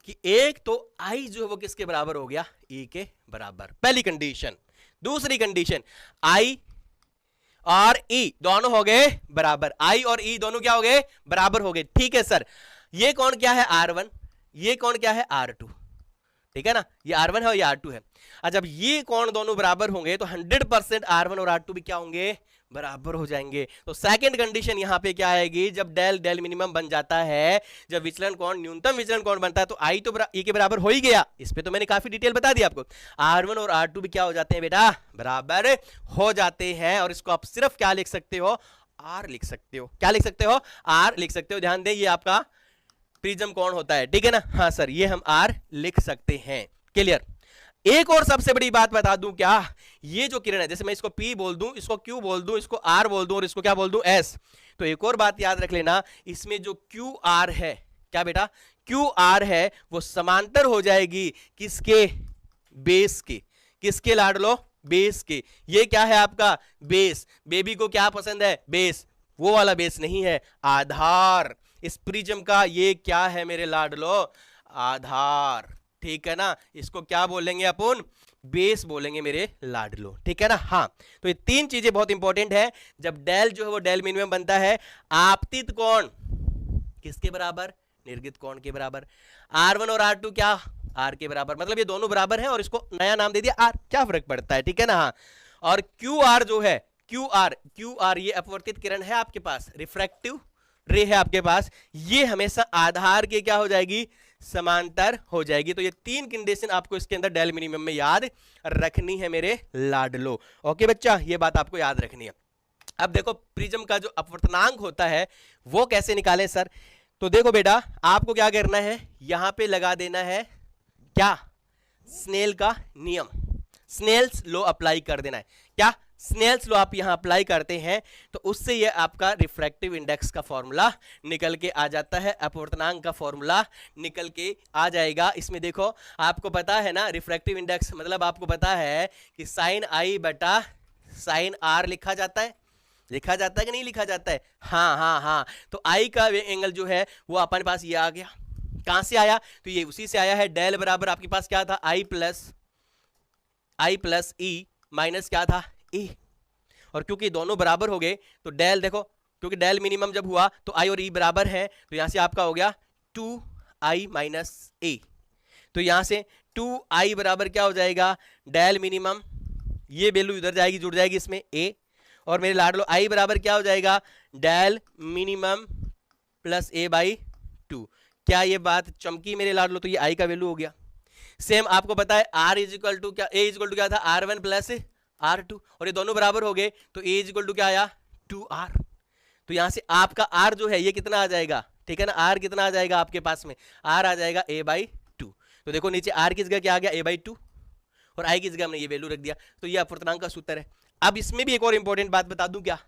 कि एक तो आई जो है वो किसके बराबर हो गया, ई के बराबर, पहली कंडीशन। दूसरी कंडीशन, आई और ई दोनों हो गए बराबर, आई और ई दोनों क्या हो गए, बराबर हो गए, ठीक है सर। ये कौन क्या है, R1, ये कौन क्या है, R2, ठीक है ना, ये R1 है और ये R2 है। और जब ये कोण दोनों बराबर होंगे तो 100% R1 और R2 भी क्या होंगे, बराबर हो जाएंगे। तो सेकंड कंडीशन यहाँ पे क्या आएगी, जब डेल डेल मिनिमम बन जाता है, जब विचलन कोण न्यूनतम विचलन कोण बनता है, तो आई तो ई के बराबर हो ही गया। इस पे तो मैंने काफी डिटेल बता दिया आपको। R1 और R2 भी क्या हो जाते हैं बेटा, बराबर हो जाते हैं। और इसको आप सिर्फ क्या लिख सकते हो, R लिख सकते हो। क्या लिख सकते हो, R लिख सकते हो। ध्यान दें, ये आपका प्रिज्म कोण होता है, ठीक है ना। हाँ सर, ये हम R लिख सकते हैं। क्लियर। एक और सबसे बड़ी बात बता दूं क्या, ये जो किरण है, जैसे मैं इसको P बोल दूं, इसको Q बोल दूं, इसको R बोल दूं और इसको क्या बोल दूं, S, तो एक और बात याद रख लेना, इसमें जो QR है, क्या बेटा, QR है, वो समांतर हो जाएगी किसके, बेस के। किसके लाडलो, बेस के। ये क्या है आपका बेस। बेबी को क्या पसंद है, बेस। वो वाला बेस नहीं है, आधार। इस प्रिज्म का ये क्या है मेरे लाडलो, आधार। ठीक है ना, इसको क्या बोलेंगे अपन, बेस बोलेंगे मेरे लाडलो। ठीक है ना। हाँ, तो ये तीन चीजें बहुत इंपॉर्टेंट है। जब डेल जो है वो डेल मिनिमम बनता है, आपतित कोण किसके बराबर, निर्गित कोण के बराबर। R1 और R2 क्या, R के बराबर, मतलब ये दोनों बराबर है और इसको नया नाम दे दिया R, क्या फर्क पड़ता है। ठीक है ना। हाँ, और QR जो है, QR ये अपवर्तित किरण है आपके पास, रिफ्रैक्टिव रे है आपके पास, ये हमेशा आधार के क्या हो जाएगी, समांतर हो जाएगी। तो ये तीन कंडीशन आपको इसके अंदर डेल मिनिमम में याद रखनी है मेरे लाडलो। ओके बच्चा, ये बात आपको याद रखनी है। अब देखो प्रिज्म का जो अपवर्तनांक होता है वो कैसे निकालें सर, तो देखो बेटा, आपको क्या करना है, यहां पे लगा देना है क्या, स्नेल का नियम, स्नेल्स लॉ अप्लाई कर देना है। क्या, स्नेल्स लॉ आप यहां अप्लाई करते हैं तो उससे ये आपका रिफ्रैक्टिव इंडेक्स का फॉर्मूला निकल के आ जाता है, अपवर्तनांक का फॉर्मूला निकल के आ जाएगा। इसमें देखो, आपको पता है ना रिफ्रैक्टिव इंडेक्स मतलब आपको पता है कि साइन आई बटा साइन आर लिखा जाता है, लिखा जाता है कि नहीं लिखा जाता है। हाँ हाँ हाँ, तो आई का एंगल जो है वो अपने पास ये आ गया। कहां से आया, तो ये उसी से आया है, डेल बराबर आपके पास क्या था, आई प्लस ई माइनस क्या था, ई। और क्योंकि दोनों बराबर हो गए तो डेल देखो, क्योंकि डेल मिनिमम जब हुआ तो आई और ई बराबर है, तो यहां से आपका हो गया 2i माइनस ए। तो यहां से 2i बराबर क्या हो जाएगा, डेल मिनिमम, ये वैल्यू इधर जाएगी, जुड़ जाएगी इसमें ए, और मेरे लाडलो आई बराबर क्या हो जाएगा, del minimum plus A by 2। क्या ये बात चमकी मेरे लाडलो, तो ये आई का वैल्यू हो गया। सेम आपको पता है आर इज इक्वल टू क्या, ए इज इक्वल टू क्या था, R1 प्लस R2, और ये दोनों बराबर हो गए तो ए इज इक्वल टू क्या आया, 2R। तो यहां से आपका R जो है ये कितना आ जाएगा, ठीक है ना, R कितना आ जाएगा आपके पास में, R आ जाएगा a बाई 2। तो देखो नीचे R की जगह क्या आ गया, a बाई 2, और I की जगह हमने ये वैल्यू रख दिया। तो ये अपवर्तनांक का सूत्र है। अब इसमें भी एक और इंपॉर्टेंट बात बता दूं, क्या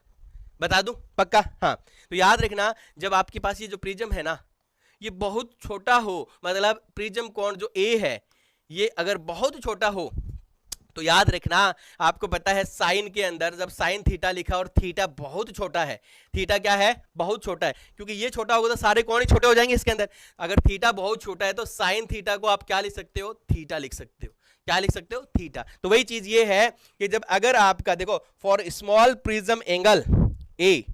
बता दूं, पक्का। हाँ, तो याद रखना, जब आपके पास ये जो प्रिज्म है ना, ये बहुत छोटा हो, मतलब प्रिज्म कोण जो A है ये अगर बहुत छोटा हो, तो याद रखना, आपको पता है साइन के अंदर जब साइन थीटा लिखा और थीटा बहुत छोटा है, थीटा क्या है, बहुत छोटा है, क्योंकि ये छोटा होगा तो सारे कोण ही छोटे हो जाएंगे इसके अंदर। अगर थीटा बहुत छोटा है तो साइन थीटा को आप क्या लिख सकते हो, थीटा लिख सकते हो। क्या लिख सकते हो, थीटा। तो वही चीज ये है कि जब अगर आपका देखो for small prism angle A,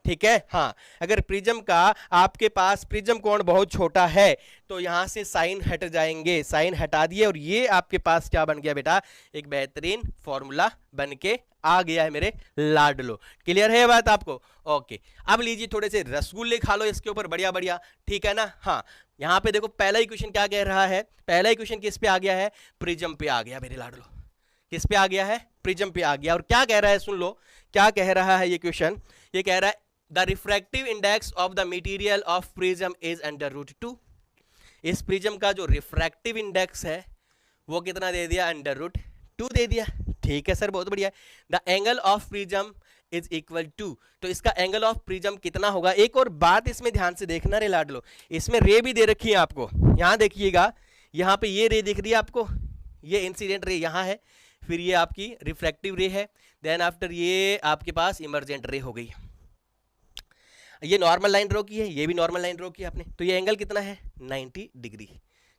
ठीक है, हाँ, अगर प्रिज्म का आपके पास प्रिज्म कोण बहुत छोटा है तो यहां से साइन हट जाएंगे, साइन हटा दिए, और ये आपके पास क्या बन गया बेटा, एक बेहतरीन फॉर्मूला बन के आ गया है मेरे लाडलो। क्लियर है बात आपको। ओके, अब लीजिए थोड़े से रसगुल्ले खा लो इसके ऊपर, बढ़िया बढ़िया, ठीक है ना। हाँ, यहां पे देखो पहला ही क्वेश्चन क्या कह रहा है, पहला ही क्वेश्चन किस पे आ गया है, प्रिज्म पे आ गया मेरे लाडलो। किस पे आ गया है, प्रिज्म पे आ गया। और क्या कह रहा है, सुन लो क्या कह रहा है ये क्वेश्चन, ये कह रहा है the refractive index of the material of prism is √2। इस प्रिज्म का जो रिफ्रैक्टिव इंडेक्स है वो कितना दे दिया, √2 दे दिया। ठीक है सर, बहुत बढ़िया। The angle of prism is equal to, तो इसका एंगल ऑफ प्रिज्म कितना होगा। एक और बात इसमें ध्यान से देखना रे लाडलो, इसमें रे भी दे रखी है आपको, यहां देखिएगा, यहां पे ये रे दिख रही है आपको, ये इंसिडेंट रे यहां है, फिर ये आपकी रिफ्रैक्टिव रे है, देन आफ्टर ये आपके पास इमर्जेंट रे हो गई। ये नॉर्मल लाइन ड्रॉ की है, ये भी नॉर्मल लाइन ड्रॉ की आपने, तो ये एंगल कितना है, 90 डिग्री।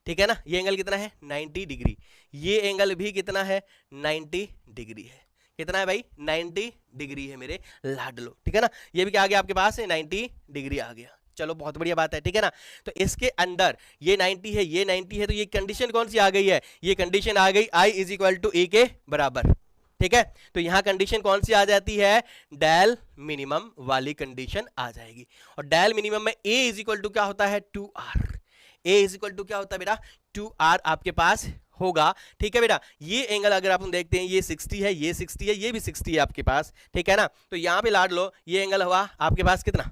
ठीक है ना, ये एंगल कितना है, 90 डिग्री। ये एंगल भी कितना है, 90 डिग्री है। कितना है भाई, 90 डिग्री है मेरे लाडलो। ठीक है ना, ये भी क्या आ गया आपके पास है, 90 डिग्री आ गया। चलो बहुत बढ़िया बात है, ठीक है ना। तो इसके अंदर ये 90 है, ये 90 है, तो ये कंडीशन कौन सी आ गई है, ये कंडीशन आ गई I इज इक्वल टू ए के बराबर, ठीक है। तो यहां कंडीशन कौन सी आ जाती है, डेल मिनिमम वाली कंडीशन आ जाएगी। और डेल मिनिमम में ए इज इक्वल टू क्या होता है, 2r। A is equal to क्या होता है बेटा, 2r आपके पास होगा, ठीक है बेटा। ये एंगल अगर आप देखते हैं, ये 60 है, ये 60 है, ये भी 60 है आपके पास, ठीक है ना। तो यहां पे लाड लो, ये एंगल हुआ आपके पास कितना,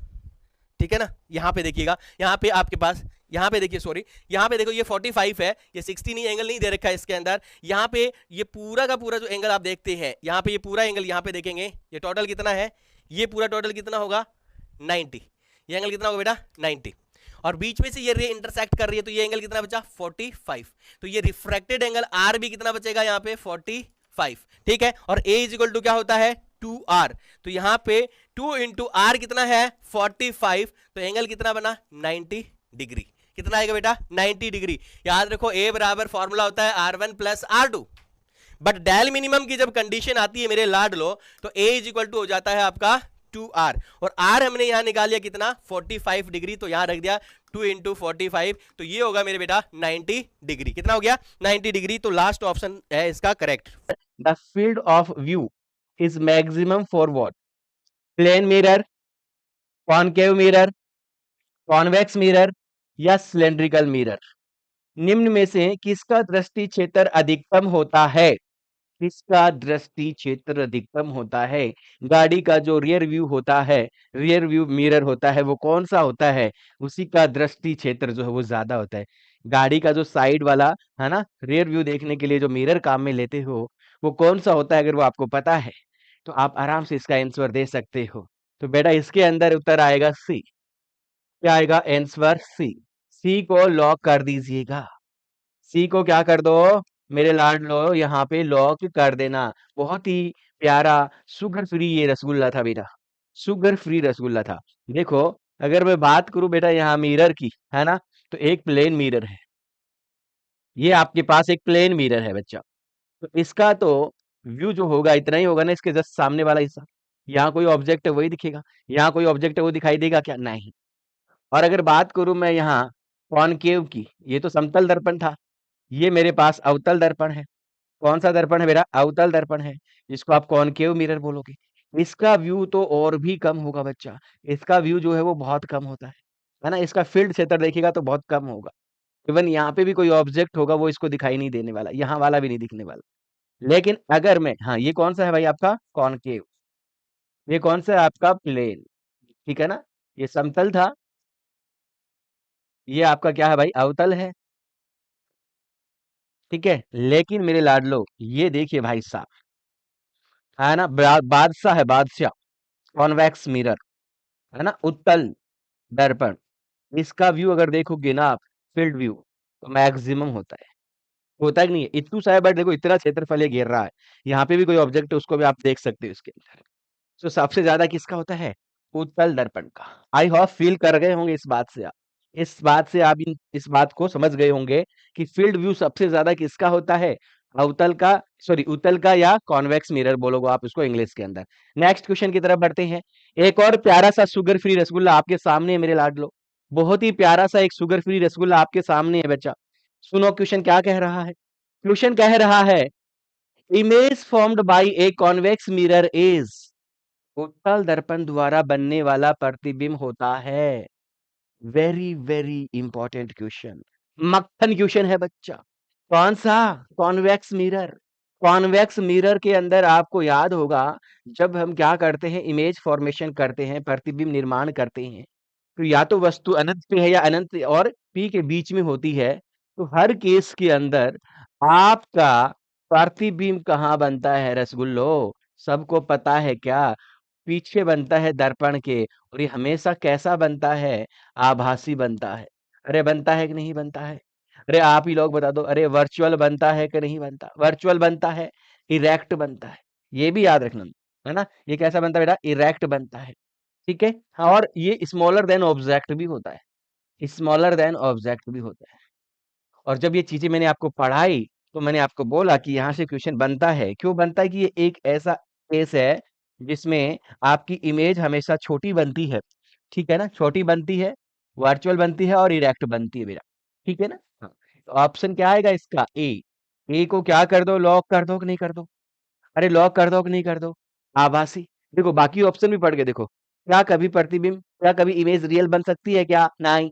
ठीक है ना। यहां पे देखिएगा, यहां पे आपके पास, यहां पे देखिए, सॉरी, यहां पे देखो ये 45 है, ये 60 नहीं, एंगल नहीं दे रखा है इसके अंदर। यहां पे ये पूरा का पूरा जो एंगल आप देखते हैं, यहां पे ये पूरा एंगल यहां पे देखेंगे, ये टोटल कितना है, ये पूरा टोटल कितना होगा, 90। ये एंगल कितना होगा बेटा, 90। और बीच में से ये रे इंटरसेक्ट कर रही है, तो ये एंगल कितना बचा, 45। तो ये रिफ्रैक्टेड एंगल आर भी कितना बचेगा यहाँ पे, 45, ठीक है। और ए इज इक्वल टू क्या होता है, 2r। तो यहां पे 2 इंटू आर कितना है, 45। तो एंगल कितना बना, 90 डिग्री। कितना आएगा बेटा, 90 डिग्री। याद रखो ए बराबर फॉर्मूला होता है R1 plus R2। But del minimum की जब कंडीशन आती है मेरे लाड लो, तो ए इज इक्वल टू हो जाता है आपका 2r। और r हमने यहां निकाल लिया कितना, 45 डिग्री। तो यहां रख दिया 2 इंटू 45, तो ये होगा मेरे बेटा 90 डिग्री। कितना हो गया, 90 डिग्री। तो लास्ट ऑप्शन है इसका correct. The field of view is maximum for what, plane mirror, concave mirror, convex mirror या सिलेंड्रिकल मिरर। निम्न में से किसका दृष्टि क्षेत्र अधिकतम होता है, किसका दृष्टि क्षेत्र अधिकतम होता है। गाड़ी का जो रियर व्यू होता है, रियर व्यू मिरर होता है, वो कौन सा होता है, उसी का दृष्टि क्षेत्र जो है वो ज्यादा होता है। गाड़ी का जो साइड वाला है ना, रियर व्यू देखने के लिए जो मिरर काम में लेते हो, वो कौन सा होता है, अगर वो आपको पता है तो आप आराम से इसका आंसर दे सकते हो। तो बेटा इसके अंदर उत्तर आएगा सी। क्या आएगा आंसर, सी। सी को लॉक कर दीजिएगा, सी को क्या कर दो मेरे लाड लो, यहाँ पे लॉक कर देना। बहुत ही प्यारा शुगर फ्री ये रसगुल्ला था बेटा, शुगर फ्री रसगुल्ला था। देखो अगर मैं बात करूं बेटा यहाँ मिरर की, है ना, तो एक प्लेन मिरर है, ये आपके पास एक प्लेन मिरर है बच्चा। तो इसका तो व्यू जो होगा इतना ही होगा ना, इसके जस्ट सामने वाला हिस्सा। यहाँ कोई ऑब्जेक्ट है वही दिखेगा, यहाँ कोई ऑब्जेक्ट है वो दिखाई देगा क्या, नहीं। और अगर बात करूं मैं यहाँ कॉनकेव की, ये तो समतल दर्पण था, ये मेरे पास अवतल दर्पण है। कौन सा दर्पण है मेरा, अवतल दर्पण है, जिसको आप कॉनकेव मिरर बोलोगे। इसका व्यू तो और भी कम होगा बच्चा, इसका व्यू जो है वो बहुत कम होता है ना। इसका फील्ड क्षेत्र देखिएगा तो बहुत कम होगा। इवन यहाँ पे भी कोई ऑब्जेक्ट होगा वो इसको दिखाई नहीं देने वाला, यहाँ वाला भी नहीं दिखने वाला। लेकिन अगर मैं, हाँ ये कौन सा है भाई आपका कॉनकेव, ये कौन सा है आपका प्लेन, ठीक है ना। ये समतल था, ये आपका क्या है भाई, अवतल है, ठीक है। लेकिन मेरे लाडलो ये देखिए भाई साहब, है ना, बादशाह है बादशाह, कॉन्वेक्स मिरर, है ना, उत्तल दर्पण। इसका व्यू अगर देखोगे ना आप, फील्ड व्यू, तो मैक्सिमम होता है कि नहीं है, इतू सा है, बट देखो इतना क्षेत्रफल ये घेर रहा है। यहाँ पे भी कोई ऑब्जेक्ट है उसको भी आप देख सकते हो इसके अंदर। तो सबसे ज्यादा किसका होता है, उत्तल दर्पण का। आई होप फील कर गए होंगे इस बात से आप, इस बात से आप इस बात को समझ गए होंगे कि फील्ड व्यू सबसे ज्यादा किसका होता है, अवतल का, सॉरी उत्तल का, या कॉन्वेक्स मिरर बोलोगे आप इसको इंग्लिश के अंदर। नेक्स्ट क्वेश्चन की तरफ बढ़ते हैं। एक और प्यारा सा शुगर फ्री रसगुल्ला आपके सामने है मेरे लाडलो, बहुत ही प्यारा सा एक शुगर फ्री रसगुल्ला आपके सामने है बच्चा। सुनो क्वेश्चन क्या कह रहा है, क्वेश्चन कह रहा है image formed by a convex mirror is, उत्तल दर्पण द्वारा बनने वाला प्रतिबिंब होता है। वेरी वेरी इंपॉर्टेंट क्वेश्चन, मक्खन क्वेश्चन है बच्चा। कौन सा, कॉन्वेक्स मिरर। कॉन्वेक्स मिरर के अंदर आपको याद होगा, जब हम क्या करते हैं, इमेज फॉर्मेशन करते हैं, प्रतिबिंब निर्माण करते हैं, तो या तो वस्तु अनंत पे है या अनंत और पी के बीच में होती है। तो हर केस के अंदर आपका प्रतिबिंब कहाँ बनता है रसगुल्लो, सबको पता है क्या, पीछे बनता है दर्पण के। और ये हमेशा कैसा बनता है, आभासी बनता है। अरे बनता है कि नहीं बनता है, अरे आप ही लोग बता दो, अरे वर्चुअल बनता है कि नहीं बनता, वर्चुअल बनता है, इरेक्ट बनता है, ये भी याद रखना, है ना। ये कैसा बनता है बेटा, इरेक्ट बनता है, ठीक है। हाँ, और ये स्मॉलर देन ऑब्जेक्ट भी होता है, स्मॉलर देन ऑब्जेक्ट भी होता है। और जब ये चीजें मैंने आपको पढ़ाई, तो मैंने आपको बोला कि यहाँ से क्वेश्चन बनता है, क्यों बनता है कि ये एक ऐसा केस है जिसमें आपकी इमेज हमेशा छोटी बनती है, ठीक है ना, छोटी बनती है। वर्चुअल बनती है और इरेक्ट बनती है बेटा, ठीक है ना। हाँ, तो ऑप्शन क्या आएगा इसका, ए को क्या कर दो, लॉक कर दो कि नहीं कर दो, अरे लॉक कर दो कि नहीं कर दो, आभासी। देखो बाकी ऑप्शन भी पढ़ के देखो, क्या कभी प्रतिबिंब, क्या कभी इमेज रियल बन सकती है क्या, नहीं।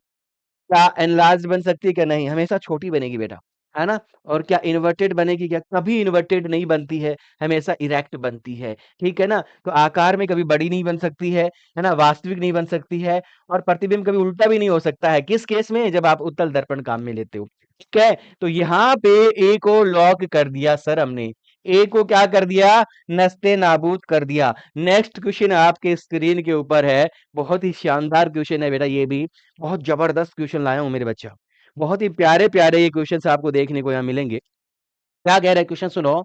क्या एनलार्ज बन सकती है क्या, नहीं, हमेशा छोटी बनेगी बेटा, है ना। और क्या इन्वर्टेड बनेगी क्या, कभी इन्वर्टेड नहीं बनती है, हमेशा इरेक्ट बनती है, ठीक है ना। तो आकार में कभी बड़ी नहीं बन सकती है ना, वास्तविक नहीं बन सकती है। और प्रतिबिंब कभी उल्टा भी नहीं हो सकता है, किस केस में, जब आप उत्तल दर्पण काम में लेते हो, ठीक है। तो यहाँ पे ए को लॉक कर दिया सर हमने, ए को क्या कर दिया, नस्ते नाबूद कर दिया। नेक्स्ट क्वेश्चन आपके स्क्रीन के ऊपर है, बहुत ही शानदार क्वेश्चन है बेटा, ये भी बहुत जबरदस्त क्वेश्चन लाया हूं मेरे बच्चा, बहुत ही प्यारे प्यारे ये क्वेश्चन आपको देखने को यहाँ मिलेंगे। क्या कह रहा है क्वेश्चन, सुनो।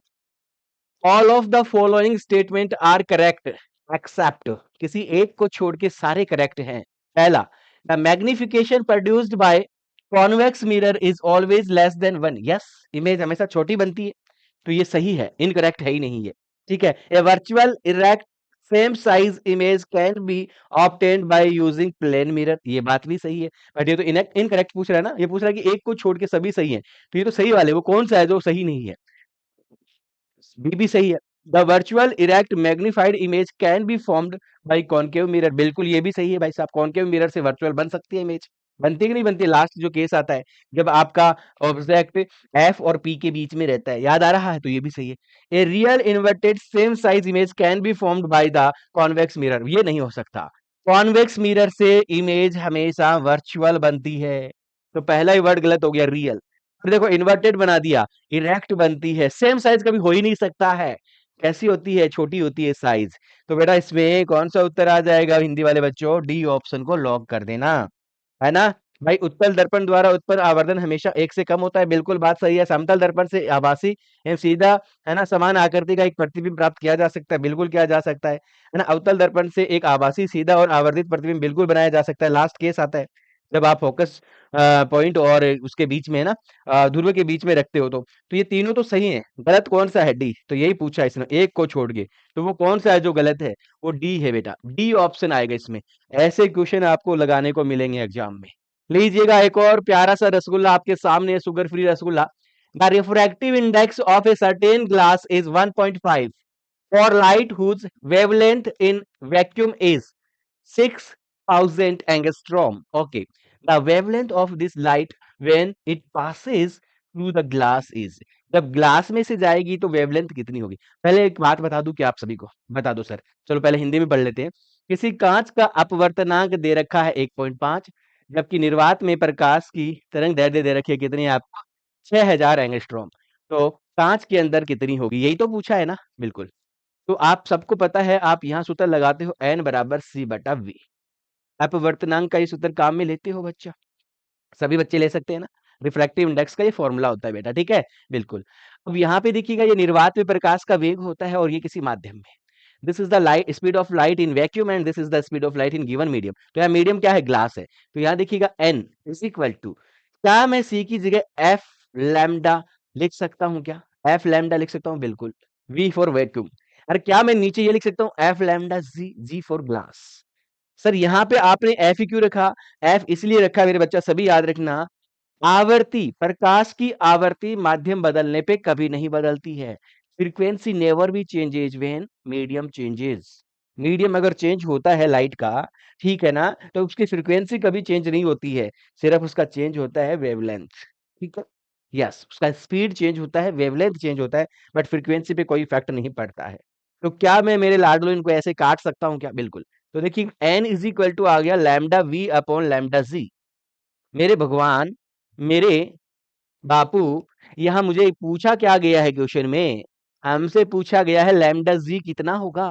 All of the following statement are correct except, किसी एक को छोड़ के सारे करेक्ट हैं। पहला, the magnification produced by convex mirror is always less than 1, yes, image हमेशा छोटी बनती है, तो ये सही है, इनकरेक्ट है ही नहीं है, ठीक है। A virtual erect same size image can be obtained by using plane mirror, ये बात भी सही है। बट ये तो इनकरेक्ट पूछ रहा है ना, ये पूछ रहा है कि एक को छोड़ के सभी सही है, तो ये तो सही वाले, वो कौन सा है जो सही नहीं है, बी भी सही है। The virtual erect magnified image can be formed by concave mirror, बिल्कुल ये भी सही है भाई साहब, कॉनकेव मिरर से वर्चुअल बन सकती है इमेज, बनती है कि नहीं बनती, लास्ट जो केस आता है जब आपका ऑब्जेक्ट एफ और पी के बीच में रहता है, याद आ रहा है, तो ये भी सही है। A real inverted same size image can be formed by the convex mirror, ये नहीं हो सकता, कॉन्वेक्स मिरर से इमेज हमेशा वर्चुअल बनती है, तो पहला ही वर्ड गलत हो गया, रियल। फिर देखो इन्वर्टेड बना दिया, इरेक्ट बनती है, सेम साइज कभी हो ही नहीं सकता है, कैसी होती है, छोटी होती है साइज। तो बेटा इसमें कौन सा उत्तर आ जाएगा हिंदी वाले बच्चों, डी ऑप्शन को लॉक कर देना, है ना। भाई उत्तल दर्पण द्वारा उत्पन्न आवर्धन हमेशा एक से कम होता है, बिल्कुल बात सही है। समतल दर्पण से आभासी एवं सीधा, है ना, समान आकृति का एक प्रतिबिंब प्राप्त किया जा सकता है, बिल्कुल किया जा सकता है ना। अवतल दर्पण से एक आभासी सीधा और आवर्धित प्रतिबिंब बिल्कुल बनाया जा सकता है, लास्ट केस आता है जब आप फोकस पॉइंट और उसके बीच में, है ना, ध्रुव के बीच में रखते हो, तो ये तीनों तो सही है, गलत कौन सा है, डी, तो यही पूछा इसने, एक को छोड़ के, तो वो कौन सा है जो गलत है, वो डी है बेटा, डी ऑप्शन आएगा इसमें। ऐसे क्वेश्चन आपको लगाने को मिलेंगे एग्जाम में। लीजिएगा एक और प्यारा सा रसगुल्ला आपके सामने, sugar free rasgulla. The refractive index of a certain glass is 1.5 for light whose wavelength in vacuum is 6000 angstrom, okay. The wavelength of this light when it passes through the glass is, जब glass में से जाएगी तो wavelength कितनी होगी। पहले एक बात बता दूं कि आप सभी को, बता दो सर, चलो पहले हिंदी में पढ़ लेते हैं। किसी कांच का अपवर्तनांक दे रखा है 1.5, जबकि निर्वात में प्रकाश की तरंग दैर्ध्य दे रखी है कितनी है आपको, 6000 एंगस्ट्रॉम, तो कांच के अंदर कितनी होगी, यही तो पूछा है ना, बिल्कुल। तो आप सबको पता है, आप यहाँ सूत्र लगाते हो n बराबर c बटा v, अपवर्तनांक का ये सूत्र काम में लेते हो बच्चा, सभी बच्चे ले सकते हैं ना, रिफ्रैक्टिव इंडेक्स का ये फॉर्मूला होता है बेटा, ठीक है, बिल्कुल। अब यहाँ पे देखिएगा, ये निर्वात में प्रकाश का वेग होता है और ये किसी माध्यम में, this is the light speed of light in vacuum and this is the speed of light in given medium, तो यहाँ मीडियम क्या है, ग्लास है, तो यहाँ देखिएगा n इज इक्वल टू, क्या मैं c की जगह f लैम्डा लिख सकता हूँ क्या, f लैम्डा लिख सकता हूँ, बिल्कुल, v फॉर वैक्यूम। अरे क्या मैं नीचे ये लिख सकता हूँ f lambda g, g for glass. Sir यहाँ पे आपने f ही क्यों रखा, f इसलिए रखा मेरे बच्चा, सभी याद रखना, आवर्ती, प्रकाश की आवर्ती माध्यम बदलने पे कभी नहीं बदलती है, फ्रीक्वेंसी नेवर भी changes when medium changes, medium अगर चेंज होता है लाइट का, ठीक है ना, तो उसकी फ्रीक्वेंसी कभी चेंज नहीं होती है, सिर्फ उसका चेंज होता है वेवलेंथ, ठीक है, यस, उसका स्पीड चेंज होता है, वेवलेंथ चेंज होता है, बट फ्रीक्वेंसी पे कोई इफेक्ट नहीं पड़ता है। तो क्या मैं मेरे लाडलो इनको ऐसे काट सकता हूँ क्या, बिल्कुल। तो देखिए n इज इक्वल टू आ गया लैम्डा वी अपॉन लैम्डा जी, मेरे भगवान, मेरे बापू, यहाँ मुझे पूछा क्या गया है क्वेश्चन में, हमसे पूछा गया है लैम्डा जी कितना होगा,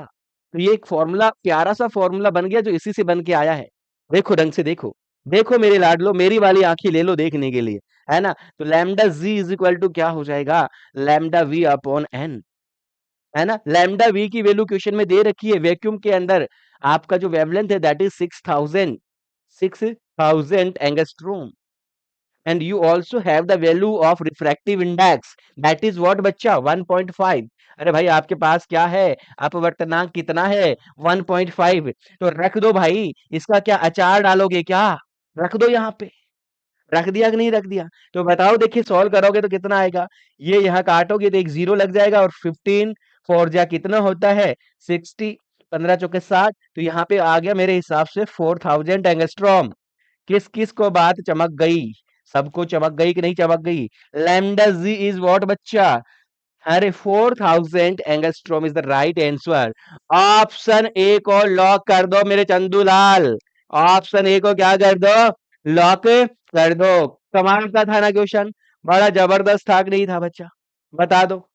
तो ये एक फॉर्मूला, प्यारा सा फॉर्मूला बन गया जो इसी से बन के आया है, देखो ढंग से देखो, देखो मेरे लाडलो, मेरी वाली आंखें ले लो देखने के लिए, है ना। तो lambda G is equal to क्या हो जाएगा, लैम्डा वी अपॉन एन, है ना। लैम्डा वी की वैल्यू क्वेश्चन में दे रखी है, वैक्यूम के अंदर आपका जो वेवलेंथ है that is 6000 angstrom, and you also have the value of refractive index that is what बच्चा 1.5। अरे भाई आपके पास क्या है, अपवर्तनांक कितना है, 1.5, तो रख दो भाई, इसका क्या अचार डालोगे क्या, रख दो यहाँ पे, रख दिया कि नहीं रख दिया? तो बताओ, देखिए सॉल्व करोगे तो कितना आएगा? ये यहाँ काटोगे तो एक जीरो लग जाएगा, और 15 फोर जा कितना होता है 60, 15 चौके 60, तो यहाँ पे आ गया मेरे हिसाब से 4000 एंगस्ट्रॉम। किस किस को बात चमक गई? सबको चमक गई कि नहीं चमक गई? लैम्डा जी इज व्हाट बच्चा? अरे 4000 angstrom is the right answer. Option A को लॉक कर दो मेरे चंदूलाल, ऑप्शन ए को क्या कर दो? लॉक कर दो। कमाल का था ना क्वेश्चन? बड़ा जबरदस्त था कि नहीं था बच्चा? बता दो।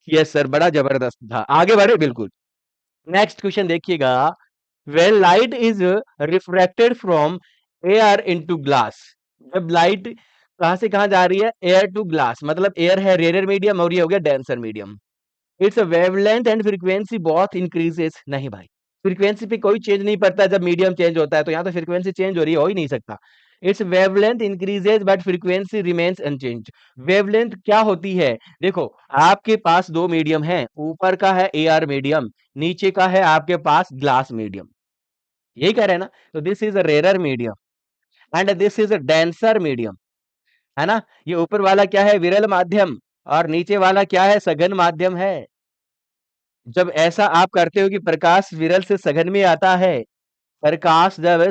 यस सर, बड़ा जबरदस्त था। आगे बढ़े, बिल्कुल। नेक्स्ट क्वेश्चन देखिएगा। when light is refracted from air into glass, जब लाइट कहां से कहां जा रही है? एयर टू ग्लास, मतलब एयर है रेयर मीडियम और ये हो गया denser medium. It's wavelength and frequency both increases. नहीं भाई, फ्रीक्वेंसी पे कोई चेंज नहीं पड़ता जब मीडियम चेंज होता है, तो यहाँ तो फ्रीक्वेंसी चेंज हो रही है, हो ही नहीं सकता। It's wavelength increases but frequency remains unchange. Wavelength क्या होती है? देखो, आपके पास दो मीडियम है, ऊपर का है एयर मीडियम, नीचे का है आपके पास ग्लास मीडियम, यही कह रहे हैं ना? तो this is a rare medium and this is a denser medium, है ना? ये ऊपर वाला क्या है? विरल माध्यम, और नीचे वाला क्या है? सघन माध्यम है। जब ऐसा आप करते हो कि प्रकाश विरल से सघन में आता है, प्रकाश जब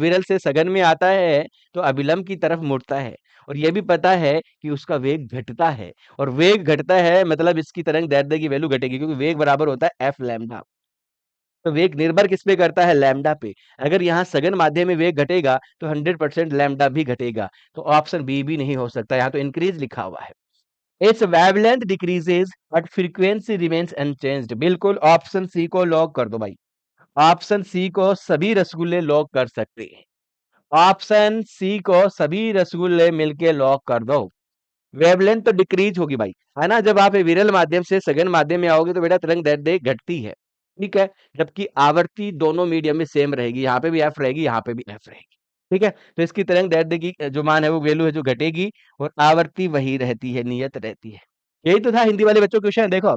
विरल से सघन में आता है तो अभिलंब की तरफ मुड़ता है, और यह भी पता है कि उसका वेग घटता है, और वेग घटता है मतलब इसकी तरंग दैर्ध्य की वैल्यू घटेगी, क्योंकि वेग बराबर होता है एफ लैम्डा। तो वेग निर्भर किस पे करता है? लैम्डा पे। अगर यहाँ सघन माध्यम में वेग घटेगा तो 100% लैम्डा भी घटेगा, तो ऑप्शन बी भी नहीं हो सकता, यहाँ तो इंक्रीज लिखा हुआ है। It's wavelength decreases but frequency remains unchanged. बिल्कुल, ऑप्शन सी को लॉक कर दो भाई, ऑप्शन सी को सभी रसगुल्ले लॉक कर सकते हैं, ऑप्शन सी को सभी रसगुल्ले मिलके लॉक कर दो। वेवलेंथ तो डिक्रीज होगी भाई, है ना? जब आप विरल माध्यम से सघन माध्यम में आओगे तो बेटा तरंग दैर्ध्य घटती है, ठीक है? जबकि आवर्ती दोनों मीडियम में सेम रहेगी, यहाँ पे भी एफ रहेगी, यहाँ पे भी एफ रहेगी, ठीक है? तो इसकी तरंग दैर्ध्य की जो मान है वो वैल्यू है जो घटेगी, और आवर्ती वही रहती है, नियत रहती है। यही तो था हिंदी वाले बच्चों क्वेश्चन। देखो,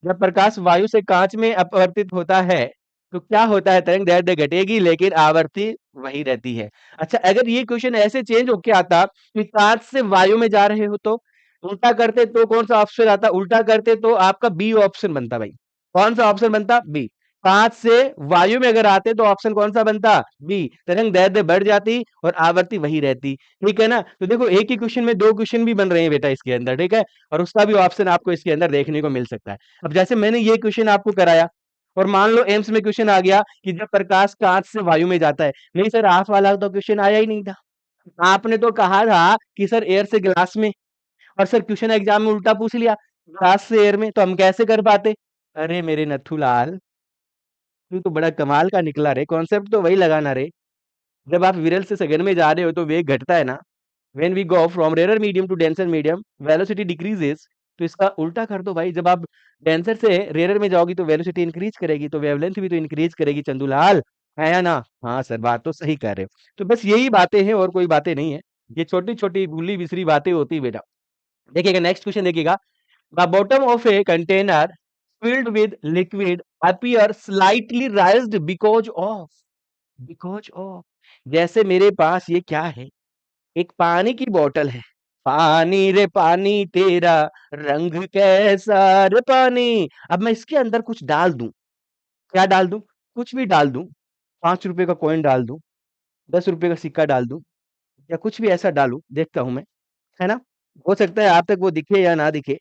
जब प्रकाश वायु से कांच में अपवर्तित होता है तो क्या होता है? तरंग दैर्ध्य घटेगी लेकिन आवर्ती वही रहती है। अच्छा, अगर ये क्वेश्चन ऐसे चेंज होके आता कि कांच से वायु में जा रहे हो तो उल्टा करते तो कौन सा ऑप्शन आता? उल्टा करते तो आपका बी ऑप्शन बनता भाई। कौन सा ऑप्शन बनता? बी। कांच से वायु में अगर आते तो ऑप्शन कौन सा बनता? बी। तरंग दैर्ध्य बढ़ जाती और आवर्ती वही रहती, ठीक है ना? तो देखो, एक ही क्वेश्चन में दो क्वेश्चन भी बन रहे हैं बेटा इसके अंदर, ठीक है? और उसका भी ऑप्शन आपको इसके अंदर देखने को मिल सकता है। अब जैसे मैंने ये क्वेश्चन आपको कराया, और मान लो एम्स में क्वेश्चन आ गया कि जब प्रकाश कांच से वायु में जाता है, नहीं सर आप वाला तो क्वेश्चन आया ही नहीं था, आपने तो कहा था कि सर एयर से ग्लास में, और सर क्वेश्चन एग्जाम में उल्टा पूछ लिया ग्लास से एयर में, तो हम कैसे कर पाते? अरे मेरे नथुलाल, तू तो बड़ा कमाल का निकला रे, कॉन्सेप्ट तो वही लगाना रे। जब आप विरल से सघन में जा रहे हो तो वेग घटता है ना। When we go from rare medium to denser medium velocity decreases, तो इसका उल्टा कर दो भाई, जब आप डेंसर से रेयर में जाओगी तो वेलोसिटी इंक्रीज करेगी, तो वेवलेंथ भी तो इंक्रीज करेगी चंदूलाल, है या ना? हाँ सर, बात तो सही कह रहे हो। तो बस यही बातें हैं और कोई बातें नहीं है, ये छोटी छोटी भूली बिसरी बातें होती है बेटा। देखिएगा नेक्स्ट क्वेश्चन, देखिएगा। The bottom of a container filled with liquid appear slightly raised because of, जैसे मेरे पास ये क्या है? एक पानी की बोतल है। पानी रे पानी तेरा रंग कैसा रे पानी। अब मैं इसके अंदर कुछ डाल दूं, क्या डाल दूं? कुछ भी डाल दूं, 5 रुपए का कॉइन डाल दूं, 10 रुपए का सिक्का डाल दूं, या कुछ भी ऐसा डालूं, देखता हूं मैं, है ना? हो सकता है आप तक वो दिखे या ना दिखे,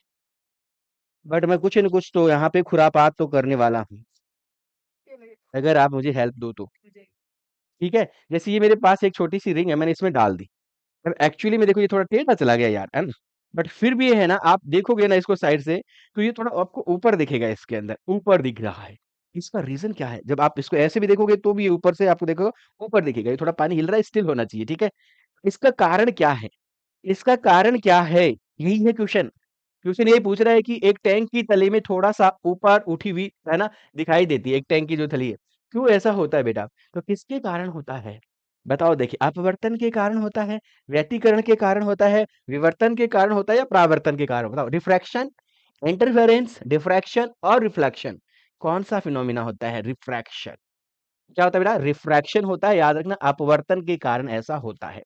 बट मैं कुछ न कुछ तो यहाँ पे खुरापात तो करने वाला हूँ, अगर आप मुझे हेल्प दो तो। ठीक है, जैसे ये मेरे पास एक छोटी सी रिंग है, मैंने इसमें डाल दी। अब एक्चुअली में देखो ये थोड़ा टेढ़ा चला गया यार, है ना? बट फिर भी ये है ना, आप देखोगे ना इसको साइड से, तो ये थोड़ा आपको ऊपर दिखेगा, इसके अंदर ऊपर दिख रहा है। इसका रीजन क्या है? जब आप इसको ऐसे भी देखोगे तो भी ये ऊपर से आपको देखो ऊपर दिखेगा, ये थोड़ा पानी हिल रहा है, स्टिल होना चाहिए, ठीक है? इसका कारण क्या है? इसका कारण क्या है? यही है क्वेश्चन। क्वेश्चन ये पूछ रहा है कि एक टैंक की तली में थोड़ा सा ऊपर उठी हुई, है ना, दिखाई देती है एक टैंक की जो थली है, क्यों ऐसा होता है बेटा? तो किसके कारण होता है? बताओ। देखिए, अपवर्तन के कारण होता है, व्यतिकरण के कारण होता है, विवर्तन के कारण होता है, या परावर्तन के कारण? बताओ। रिफ्रैक्शन, इंटरफेरेंस, डिफ्रैक्शन और रिफ्लेक्शन, कौन सा फिनोमिना होता है? रिफ्रैक्शन। क्या होता है बेटा, रिफ्रैक्शन होता है, याद रखना, अपवर्तन के कारण ऐसा होता है,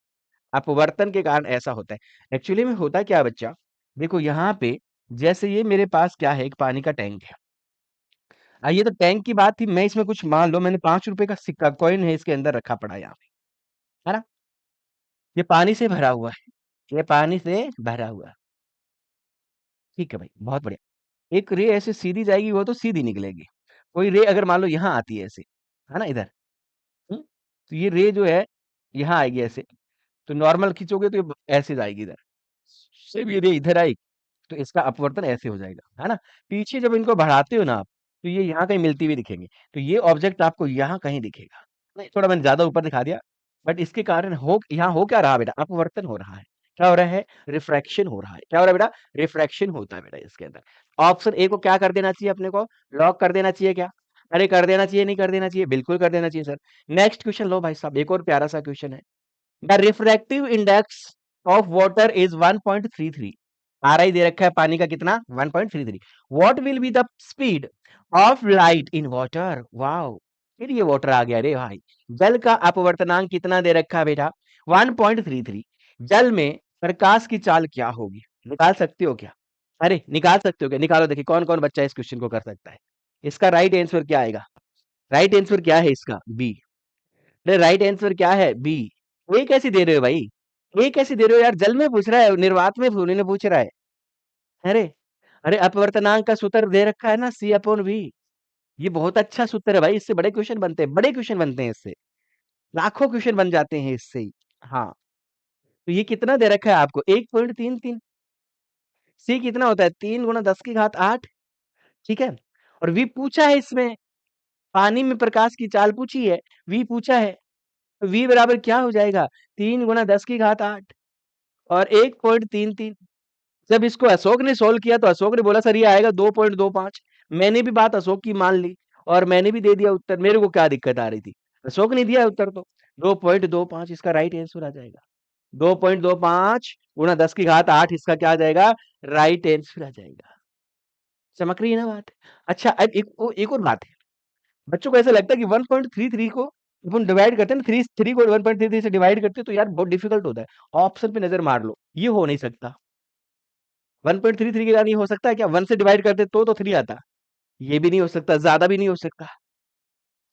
अपवर्तन के कारण ऐसा होता है। एक्चुअली में होता क्या है बच्चा, देखो यहाँ पे जैसे ये मेरे पास क्या है, एक पानी का टैंक है। ये तो टैंक की बात थी, मैं इसमें कुछ मान लो मैंने 5 रुपए का सिक्का कॉइन है इसके अंदर रखा पड़ा यहाँ पे, है ना, ये पानी से भरा हुआ है, ये पानी से भरा हुआ है। ठीक है भाई, बहुत बढ़िया। एक रे ऐसे सीधी जाएगी, वो तो सीधी निकलेगी। कोई रे अगर मान लो यहाँ आती है ऐसे, है ना, इधर, तो ये रे जो है यहाँ आएगी ऐसे, तो नॉर्मल खींचोगे तो ये ऐसे जाएगी इधर, सेम ये रे इधर आई, तो इसका अपवर्तन ऐसे हो जाएगा, है ना। पीछे जब इनको बढ़ाते हो ना आप, तो ये यहाँ कहीं मिलती हुई दिखेंगे, तो ये ऑब्जेक्ट आपको यहाँ कहीं दिखेगा। नहीं, थोड़ा मैंने ज्यादा ऊपर दिखा दिया, बट इसके कारण हो यहाँ हो क्या रहा बेटा, अपवर्तन हो रहा है। क्या हो रहा है, रिफ्रैक्शन हो रहा है। क्या हो रहा है बेटा, रिफ्रैक्शन होता है बेटा इसके अंदर। ऑप्शन ए को क्या कर देना चाहिए अपने को, लॉक कर देना चाहिए क्या, अरे कर देना चाहिए, नहीं कर देना चाहिए, बिल्कुल कर देना चाहिए सर। नेक्स्ट क्वेश्चन लो भाई साहब, एक और प्यारा सा क्वेश्चन है। The refractive index of water is 1.33। RI दे रखा है पानी का कितना, 1.33। What will be the speed of light in water, wow, फिर ये वाटर आ गया रे भाई। जल का अपवर्तनांक कितना दे रखा है बेटा, 1.33। जल में प्रकाश की चाल क्या होगी, निकाल सकते हो क्या, अरे निकाल सकते हो क्या, निकालो, देखिए कौन कौन बच्चा इस क्वेश्चन को कर सकता है। इसका राइट आंसर क्या आएगा, राइट आंसर क्या है इसका, बी। अरे राइट आंसर क्या है, बी। ये कैसे दे रहे हो भाई, ये कैसे दे रहे हो यार, जल में पूछ रहा है, निर्वात में भूमि में पूछ रहा है। अरे, अरे अपवर्तनांक का सूत्र दे रखा है ना, C/V। ये बहुत अच्छा सूत्र है भाई, इससे बड़े क्वेश्चन बनते हैं, बड़े क्वेश्चन बनते हैं इससे, लाखों क्वेश्चन बन जाते हैं इससे ही। हाँ, तो ये कितना दे रखा है आपको, 1.33। सी कितना होता है, 3 × 10⁸ ठीक है। और वी पूछा है इसमें, पानी में प्रकाश की चाल पूछी है, वी पूछा है, तो वी बराबर क्या हो जाएगा, 3 × 10⁸ और 1.33। जब इसको अशोक ने सोल्व किया तो अशोक ने बोला सर ये आएगा 2.25। मैंने भी बात अशोक की मान ली और मैंने भी दे दिया उत्तर, मेरे को क्या दिक्कत आ रही थी, अशोक ने दिया उत्तर तो 2.25 इसका राइट आंसर आ जाएगा। 2.25 × 10⁸ इसका क्या आ जाएगा, राइट आंसर आ जाएगा। चमक रही है ना बात। अच्छा, अब एक और बात है, बच्चों को ऐसा लगता है कि 1.33 को अपन डिवाइड करते हैं ना, थ्री थ्री को 1.33 से डिवाइड करते हैं तो यार बहुत डिफिकल्ट होता है। ऑप्शन पे नजर मार लो, ये हो नहीं सकता। 1.33 के नहीं हो सकता है क्या, 1 से डिवाइड करते तो 3 आता, ये भी नहीं हो सकता, ज्यादा भी नहीं हो सकता,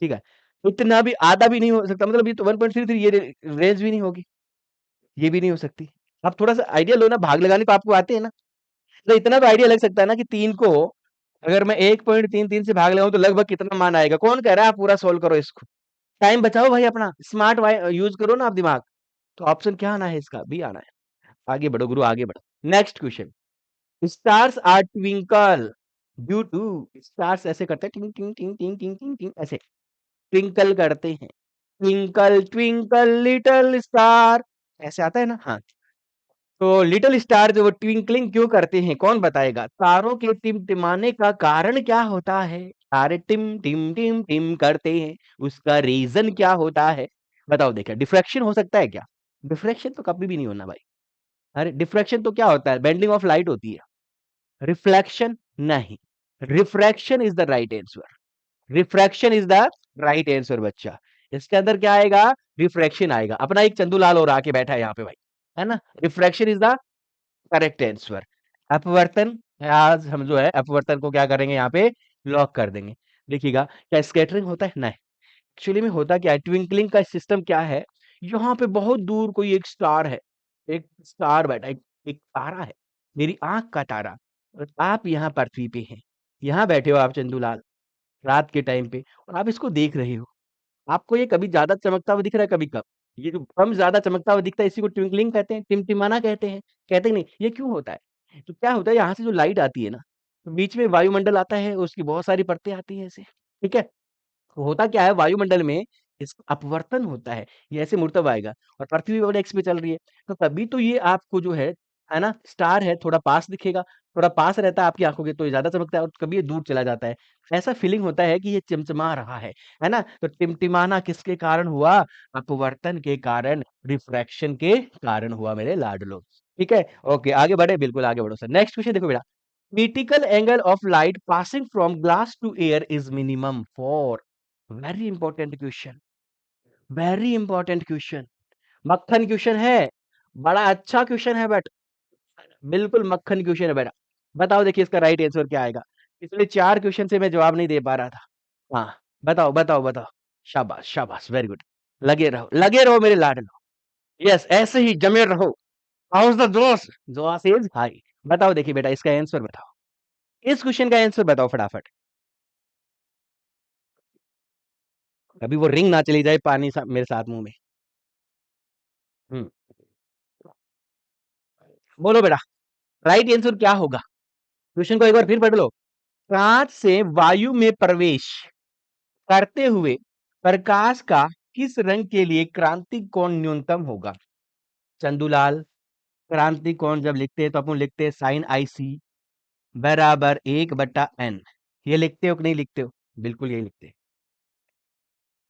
ठीक है, इतना भी आधा भी नहीं हो सकता, मतलब ये तो 1.33 ये रेंज भी नहीं होगी, ये भी नहीं हो सकती। आप थोड़ा सा आइडिया लो ना, भाग लगाने तो आपको आते हैं ना, तो इतना तो आइडिया लग सकता है ना कि 3 को अगर मैं 1.33 से भाग लगाऊं तो लगभग कितना मान आएगा, कौन कह रहा है, आप पूरा सोल्व करो इसको, टाइम बचाओ भाई अपना, स्मार्ट यूज करो ना आप दिमाग। तो ऑप्शन क्या आना है इसका, बी आना है। आगे बढ़ो गुरु, आगे बढ़ो। Next question, stars are twinkle due to, stars ऐसे करते हैं, टिंग टिंग टिंग टिंग टिंग टिंग टिंग, ऐसे ट्विंकल करते हैं, ट्विंकल ट्विंकल लिटिल स्टार, ऐसे आता है ना, हाँ। तो लिटिल स्टार जो वो ट्विंकलिंग क्यों करते हैं, कौन बताएगा, तारों के टिमटिमाने का कारण क्या होता है, तारे टिम टिम टिम टिम करते हैं, उसका रीजन क्या होता है, बताओ। देखा, डिफ्रैक्शन हो सकता है क्या, डिफ्रैक्शन तो कभी भी नहीं होना भाई। अरे डिफ्रैक्शन तो क्या होता है, बेंडिंग ऑफ लाइट होती है, रिफ्लेक्शन नहीं, refraction is the right answer, refraction is the right answer बच्चा। इसके अंदर क्या आएगा, रिफ्रैक्शन आएगा, अपना एक चंदूलाल और आके बैठा है यहाँ पे भाई, है ना, refraction is the correct answer. अपवर्तन, आज हम जो है अपवर्तन को क्या करेंगे, यहाँ पे लॉक कर देंगे। देखिएगा, क्या स्कैटरिंग होता है, नहीं, एक्चुअली में होता क्या है, ट्विंकलिंग का सिस्टम क्या है, यहाँ पे बहुत दूर कोई एक स्टार है, एक स्टार बैठा, एक तारा है, मेरी आंख का तारा, और आप यहाँ पृथ्वी पे हैं, यहाँ बैठे हो आप चंदूलाल, रात के टाइम पे, और आप इसको देख रहे हो। आपको ये कभी ज्यादा चमकता हुआ दिख रहा है, कभी कम, ये जो कम ज्यादा चमकता हुआ दिखता है इसी को ट्विंकलिंग कहते हैं, टिमटिमाना कहते हैं, कहते हैं नहीं, ये क्यों होता है, तो क्या होता है, यहाँ से जो लाइट आती है ना, तो बीच में वायुमंडल आता है, उसकी बहुत सारी परतें आती हैं ऐसे, ठीक है। होता क्या है, वायुमंडल में इस अपवर्तन होता है, ये ऐसे मुड़ता हुआ आएगा, और पृथ्वी और एक्स पे चल रही है, तो तभी तो ये आपको जो है ना, स्टार है, थोड़ा पास दिखेगा, थोड़ा पास रहता है आपकी आंखों के तो ये ज्यादा चमकता है, और कभी ये दूर चला जाता है, ऐसा फीलिंग होता है कि ये चमचमा रहा है ना। तो टिमटिमाना किसके कारण हुआ, अपवर्तन के कारण, रिफ्रैक्शन के कारण हुआ मेरे लाडलो। ठीक है, ओके, आगे बढ़े, बिल्कुल आगे बढ़ो सर। नेक्स्ट क्वेश्चन देखो बेटा, critical angle of light passing from glass to air is minimum for, very important question, very important question. मक्खन क्वेश्चन है, बड़ा अच्छा क्वेश्चन है, बट बिल्कुल मक्खन क्वेश्चन है बेटा। बताओ देखिए इसका राइट आंसर क्या आएगा। पिछले 4 क्वेश्चन से मैं जवाब नहीं दे पा रहा था। हाँ, बताओ, बताओ, बताओ। शाबाश, शाबाश, वेरी गुड। लगे रहो मेरे लाडलो। यस, ऐसे ही जमे रहो। हाउस द जोश, जोश इज हाई। बताओ देखिए बेटा इसका आंसर बताओ। इस क्वेश्चन का आंसर बताओ फटाफट। अभी वो रिंग ना चली जाए पानी मेरे साथ मुंह में। हम्म, बोलो बेटा, राइट आंसर क्या होगा? क्वेश्चन को एक बार फिर पढ़ लो। कांच से वायु में प्रवेश करते हुए प्रकाश का किस रंग के लिए क्रांतिक कोण न्यूनतम होगा? चंदूलाल, क्रांतिक कोण जब लिखते हैं तो अपन लिखते हैं साइन आई सी बराबर 1/n। ये लिखते हो कि नहीं लिखते हो? बिल्कुल यही लिखते हैं।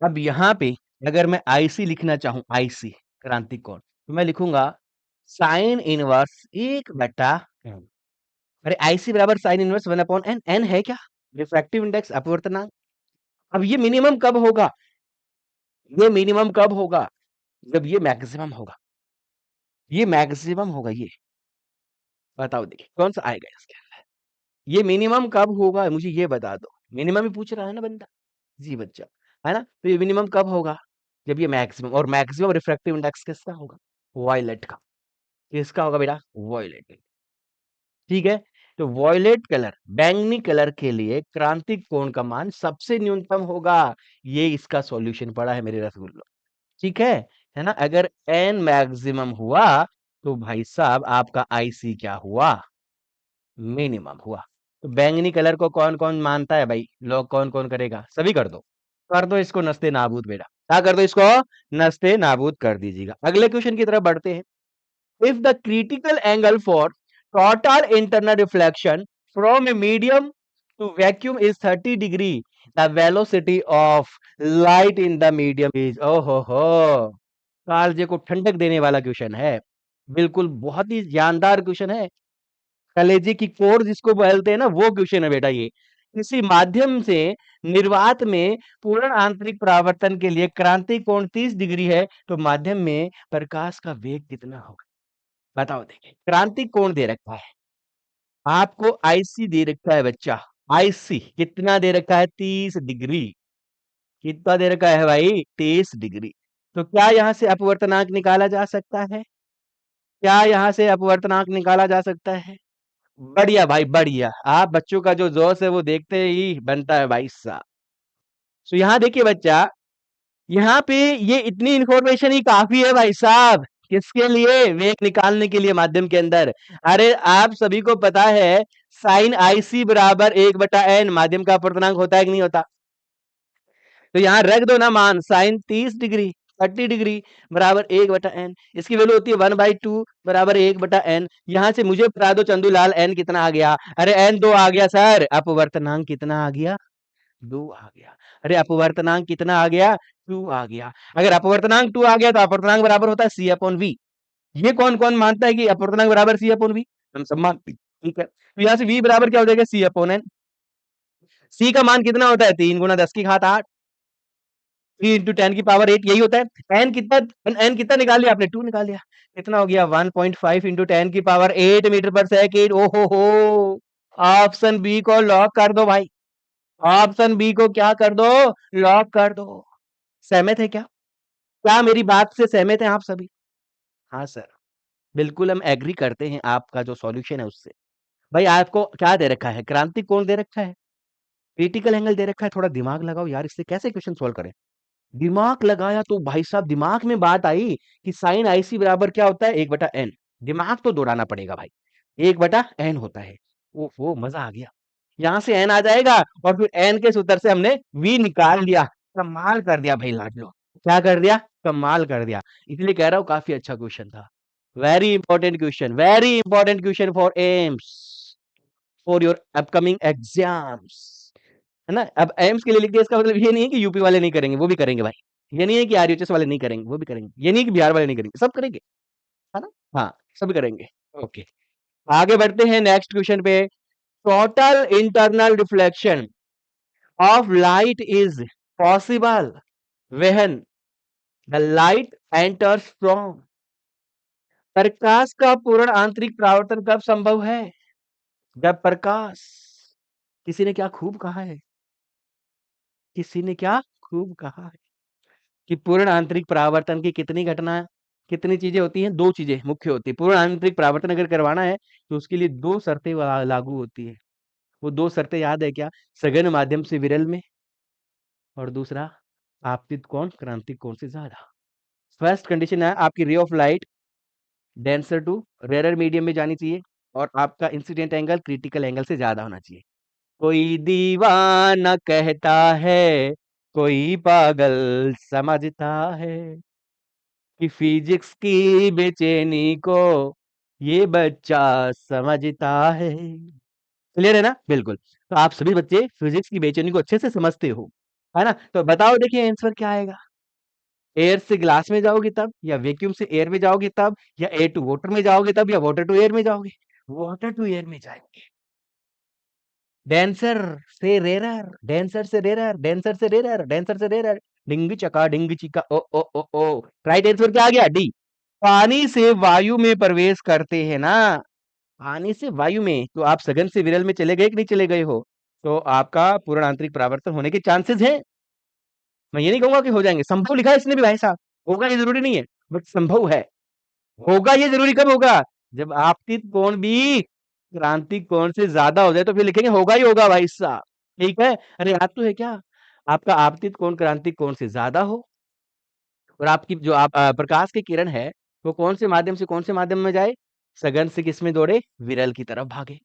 अब यहाँ पे अगर मैं आईसी लिखना चाहूं, आईसी क्रांतिक कोण, तो मैं लिखूंगा साइन इनवर्स 1/n। अरे आईसी बराबर साइन इनवर्स 1/n। एन है क्या? रिफ्रैक्टिव इंडेक्स, अपवर्तनांक। अब ये मिनिमम कब होगा? ये मिनिमम कब होगा? जब ये मैक्सिमम होगा। ये मैक्सिमम होगा ये। बताओ देखिए कौन सा आएगा इसके अंदर। ये मिनिमम कब होगा मुझे ये बता दो। मिनिमम ही पूछ रहा है ना बंदा। जी बच्चा, है ना? तो ये मिनिमम कब होगा? जब ये मैक्सिमम, और मैक्सिमम रिफ्रैक्टिव इंडेक्स किसका होगा? वॉयलेट का। किसका होगा बेटा? वॉयलेट। ठीक है। तो वॉयलेट कलर, बैंगनी कलर के लिए क्रांतिक कोण का मान सबसे न्यूनतम होगा। ये इसका सॉल्यूशन पड़ा है मेरे रसगुल्लो। ठीक है ना? अगर एन मैक्सिमम हुआ तो भाई साहब आपका आईसी क्या हुआ? मिनिमम हुआ। तो बैंगनी कलर को कौन कौन मानता है भाई? लोग कौन कौन करेगा? सभी कर दो। कर दो इसको नस्ते नाबूद बेटा। क्या कर दो इसको? नस्ते नाबूद कर दीजिएगा। अगले क्वेश्चन की तरफ बढ़ते हैं। If the critical angle for total internal reflection from a medium to vacuum is 30 degree, the velocity of light in the medium is, ओहो हो, कालजे को ठंडक देने वाला क्वेश्चन है। बिल्कुल बहुत ही जानदार क्वेश्चन है। कलेजे की कोर जिसको बोलते हैं ना, वो क्वेश्चन है बेटा ये। किसी माध्यम से निर्वात में पूर्ण आंतरिक परावर्तन के लिए क्रांति कोण 30 डिग्री है, तो माध्यम में प्रकाश का वेग कितना होगा? बताओ देखिए। क्रांतिक कोण दे रखा है आपको, आईसी दे रखा है बच्चा। आईसी कितना दे रखा है? 30 डिग्री। कितना दे रखा है भाई? 30 डिग्री। तो क्या यहां से अपवर्तनांक निकाला जा सकता है? क्या यहां से अपवर्तनांक निकाला जा सकता है? बढ़िया भाई बढ़िया। आप बच्चों का जो जोश है वो देखते ही बनता है भाई साहब। तो यहाँ देखिए बच्चा, यहाँ पे ये इतनी इंफॉर्मेशन ही काफी है भाई साहब। किसके लिए? वेग निकालने के लिए माध्यम के अंदर। अरे आप सभी को पता है साइन आईसी बराबर 1/n माध्यम का अपवर्तनांक होता है कि नहीं होता? तो यहाँ रख दो ना मान, साइन 30 डिग्री 30 डिग्री बराबर 1/n। इसकी वैल्यू होती है 1/2 बराबर 1/n। यहाँ से मुझे बता दो चंदूलाल n कितना आ गया? अरे n 2 आ गया सर। अपवर्तनांक कितना आ गया? 2 आ गया। अरे अपवर्तनांक कितना आ गया? 2 आ गया। अगर अपवर्तनांक 2 आ गया तो अपवर्तनांक बराबर होता है C/V। ये कौन कौन मानता है कि अपवर्तनांक बराबर C/V? हम सब मानते हैं। ठीक है, तो यहाँ से V बराबर क्या हो जाएगा? C/n। C का मान कितना होता है? 3 गुना 10 की घात 8, 3 इंटू 10 की पावर 8, यही होता है। n कितना, n कितना निकाल लिया आपने? 2 निकाल लिया। कितना हो गया? 1.5 इंटू 10 की पावर 8 मीटर पर सेकेंड। ओहो हो, ऑप्शन बी को लॉक कर दो भाई। ऑप्शन बी को क्या कर दो? लॉक कर दो। सहमत है क्या? क्या मेरी बात से सहमत हैं आप सभी? हाँ सर, बिल्कुल हम एग्री करते हैं आपका जो सॉल्यूशन है उससे। भाई आपको क्या दे रखा है? क्रांतिक कोण दे रखा है, क्रिटिकल एंगल दे रखा है। थोड़ा दिमाग लगाओ यार, इससे कैसे क्वेश्चन सॉल्व करें? दिमाग लगाया तो भाई साहब दिमाग में बात आई कि साइन आईसी बराबर क्या होता है? 1/n। दिमाग तो दौड़ाना पड़ेगा भाई। 1/n होता है। ओहो मजा आ गया। यहाँ से n आ जाएगा और फिर n के सूत्र से हमने v निकाल लिया। कमाल कर दिया भाई लाडलो। क्या कर दिया? कमाल कर दिया। इसलिए कह रहा हूं काफी अच्छा क्वेश्चन था। Very important question, very important question for AIIMS, for your upcoming exams. है ना? अब एम्स के लिए लिख दिया, इसका मतलब ये नहीं है कि यूपी वाले नहीं करेंगे, वो भी करेंगे भाई। ये नहीं है कि आरयूएचएस वाले नहीं करेंगे, वो भी करेंगे। ये नहीं है कि बिहार वाले नहीं करेंगे, सब करेंगे। है ना? हाँ, सभी करेंगे। ओके, आगे बढ़ते हैं नेक्स्ट क्वेश्चन पे। Total internal reflection of light is possible when the light enters from. प्रकाश का पूर्ण आंतरिक परावर्तन कब संभव है? जब प्रकाश, किसी ने क्या खूब कहा है, किसी ने क्या खूब कहा है कि पूर्ण आंतरिक परावर्तन की कितनी घटना, कितनी चीजें होती हैं? दो चीजें मुख्य होती है। पूर्ण आंतरिक परावर्तन अगर करवाना है तो उसके लिए दो शर्तें लागू होती है। वो दो शर्तें याद है क्या? सघन माध्यम से विरल में, और दूसरा आपतित कोण क्रांतिक कोण से ज्यादा। फर्स्ट कंडीशन है आपकी ray of light denser to rare medium में जानी चाहिए, और आपका इंसिडेंट एंगल क्रिटिकल एंगल से ज्यादा होना चाहिए। कोई दीवाना कहता है, कोई पागल समझता है कि फिजिक्स की बेचैनी को ये बच्चा समझता है। क्लियर है ना? बिल्कुल। तो आप सभी बच्चे फिजिक्स की बेचैनी को अच्छे से समझते हो, है ना? तो बताओ, देखिए आंसर क्या आएगा। एयर से ग्लास में जाओगे तब, या वैक्यूम से एयर में जाओगे तब, या एयर टू वाटर में जाओगे तब, या वाटर टू एयर में जाओगे? वाटर टू एयर में जाएंगे। डेंसर से रेरर, डेंसर से रेरर, डेंसर से रेरर, डेंसर से रेरर। डिंग चका डिंग चिका ओ ओ ओ ओ। राइट आंसर क्या आ गया? डी। पानी से वायु में प्रवेश करते हैं ना, पानी से वायु में, तो आप सघन से विरल में चले गए कि नहीं चले गए हो? तो आपका पूर्ण आंतरिक परावर्तन होने के चांसेस हैं। मैं ये नहीं कहूंगा कि हो जाएंगे, संभव लिखा है इसने भी भाई साहब, होगा ये जरूरी नहीं है, बट संभव है। होगा ये जरूरी कब होगा? जब आपतित कोण भी क्रांतिक कोण से ज्यादा हो जाए तो फिर लिखेंगे होगा ही होगा भाई साहब। ठीक है? अरे याद तो है क्या? आपका आपतित कोण क्रांतिक कोण से ज्यादा हो, और आपकी जो प्रकाश की किरण है वो कौन से माध्यम से कौन से माध्यम में जाए? सघन से किस में दौड़े? विरल की तरफ भागे।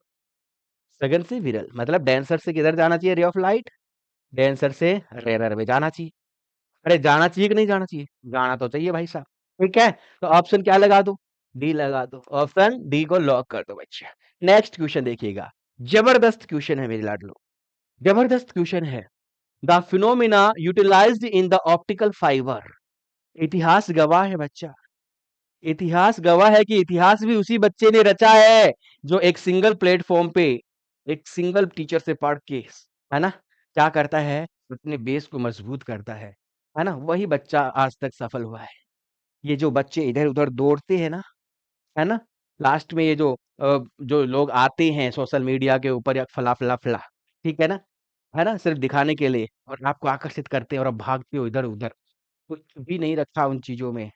सघन से विरल मतलब डेंसर से किधर जाना चाहिए रे ऑफ लाइट? डेंसर से रेरर में जाना चाहिए। अरे जाना चाहिए कि नहीं जाना चाहिए? जाना तो चाहिए भाई साहब। ठीक है? तो ऑप्शन क्या लगा दो? डी लगा दो। ऑप्शन डी को लॉक कर दो बच्चे। नेक्स्ट क्वेश्चन देखिएगा, जबरदस्त क्वेश्चन है मेरे लाडलो, जबरदस्त क्वेश्चन है। The phenomena utilised in the optical fibre. इतिहास गवाह है बच्चा, इतिहास गवाह है कि इतिहास भी उसी बच्चे ने रचा है जो एक सिंगल प्लेटफॉर्म पे, एक सिंगल टीचर से पढ़ के, है ना, क्या करता है, अपने बेस को मजबूत करता है ना, वही बच्चा आज तक सफल हुआ है। ये जो बच्चे इधर उधर दौड़ते हैं ना, है ना, लास्ट में ये जो लोग आते हैं सोशल मीडिया के ऊपर या फला फला फला, ठीक है ना, सिर्फ दिखाने के लिए, और आपको आकर्षित करते हैं और आप भागते हो इधर उधर, कुछ भी नहीं रखा उन चीजों में।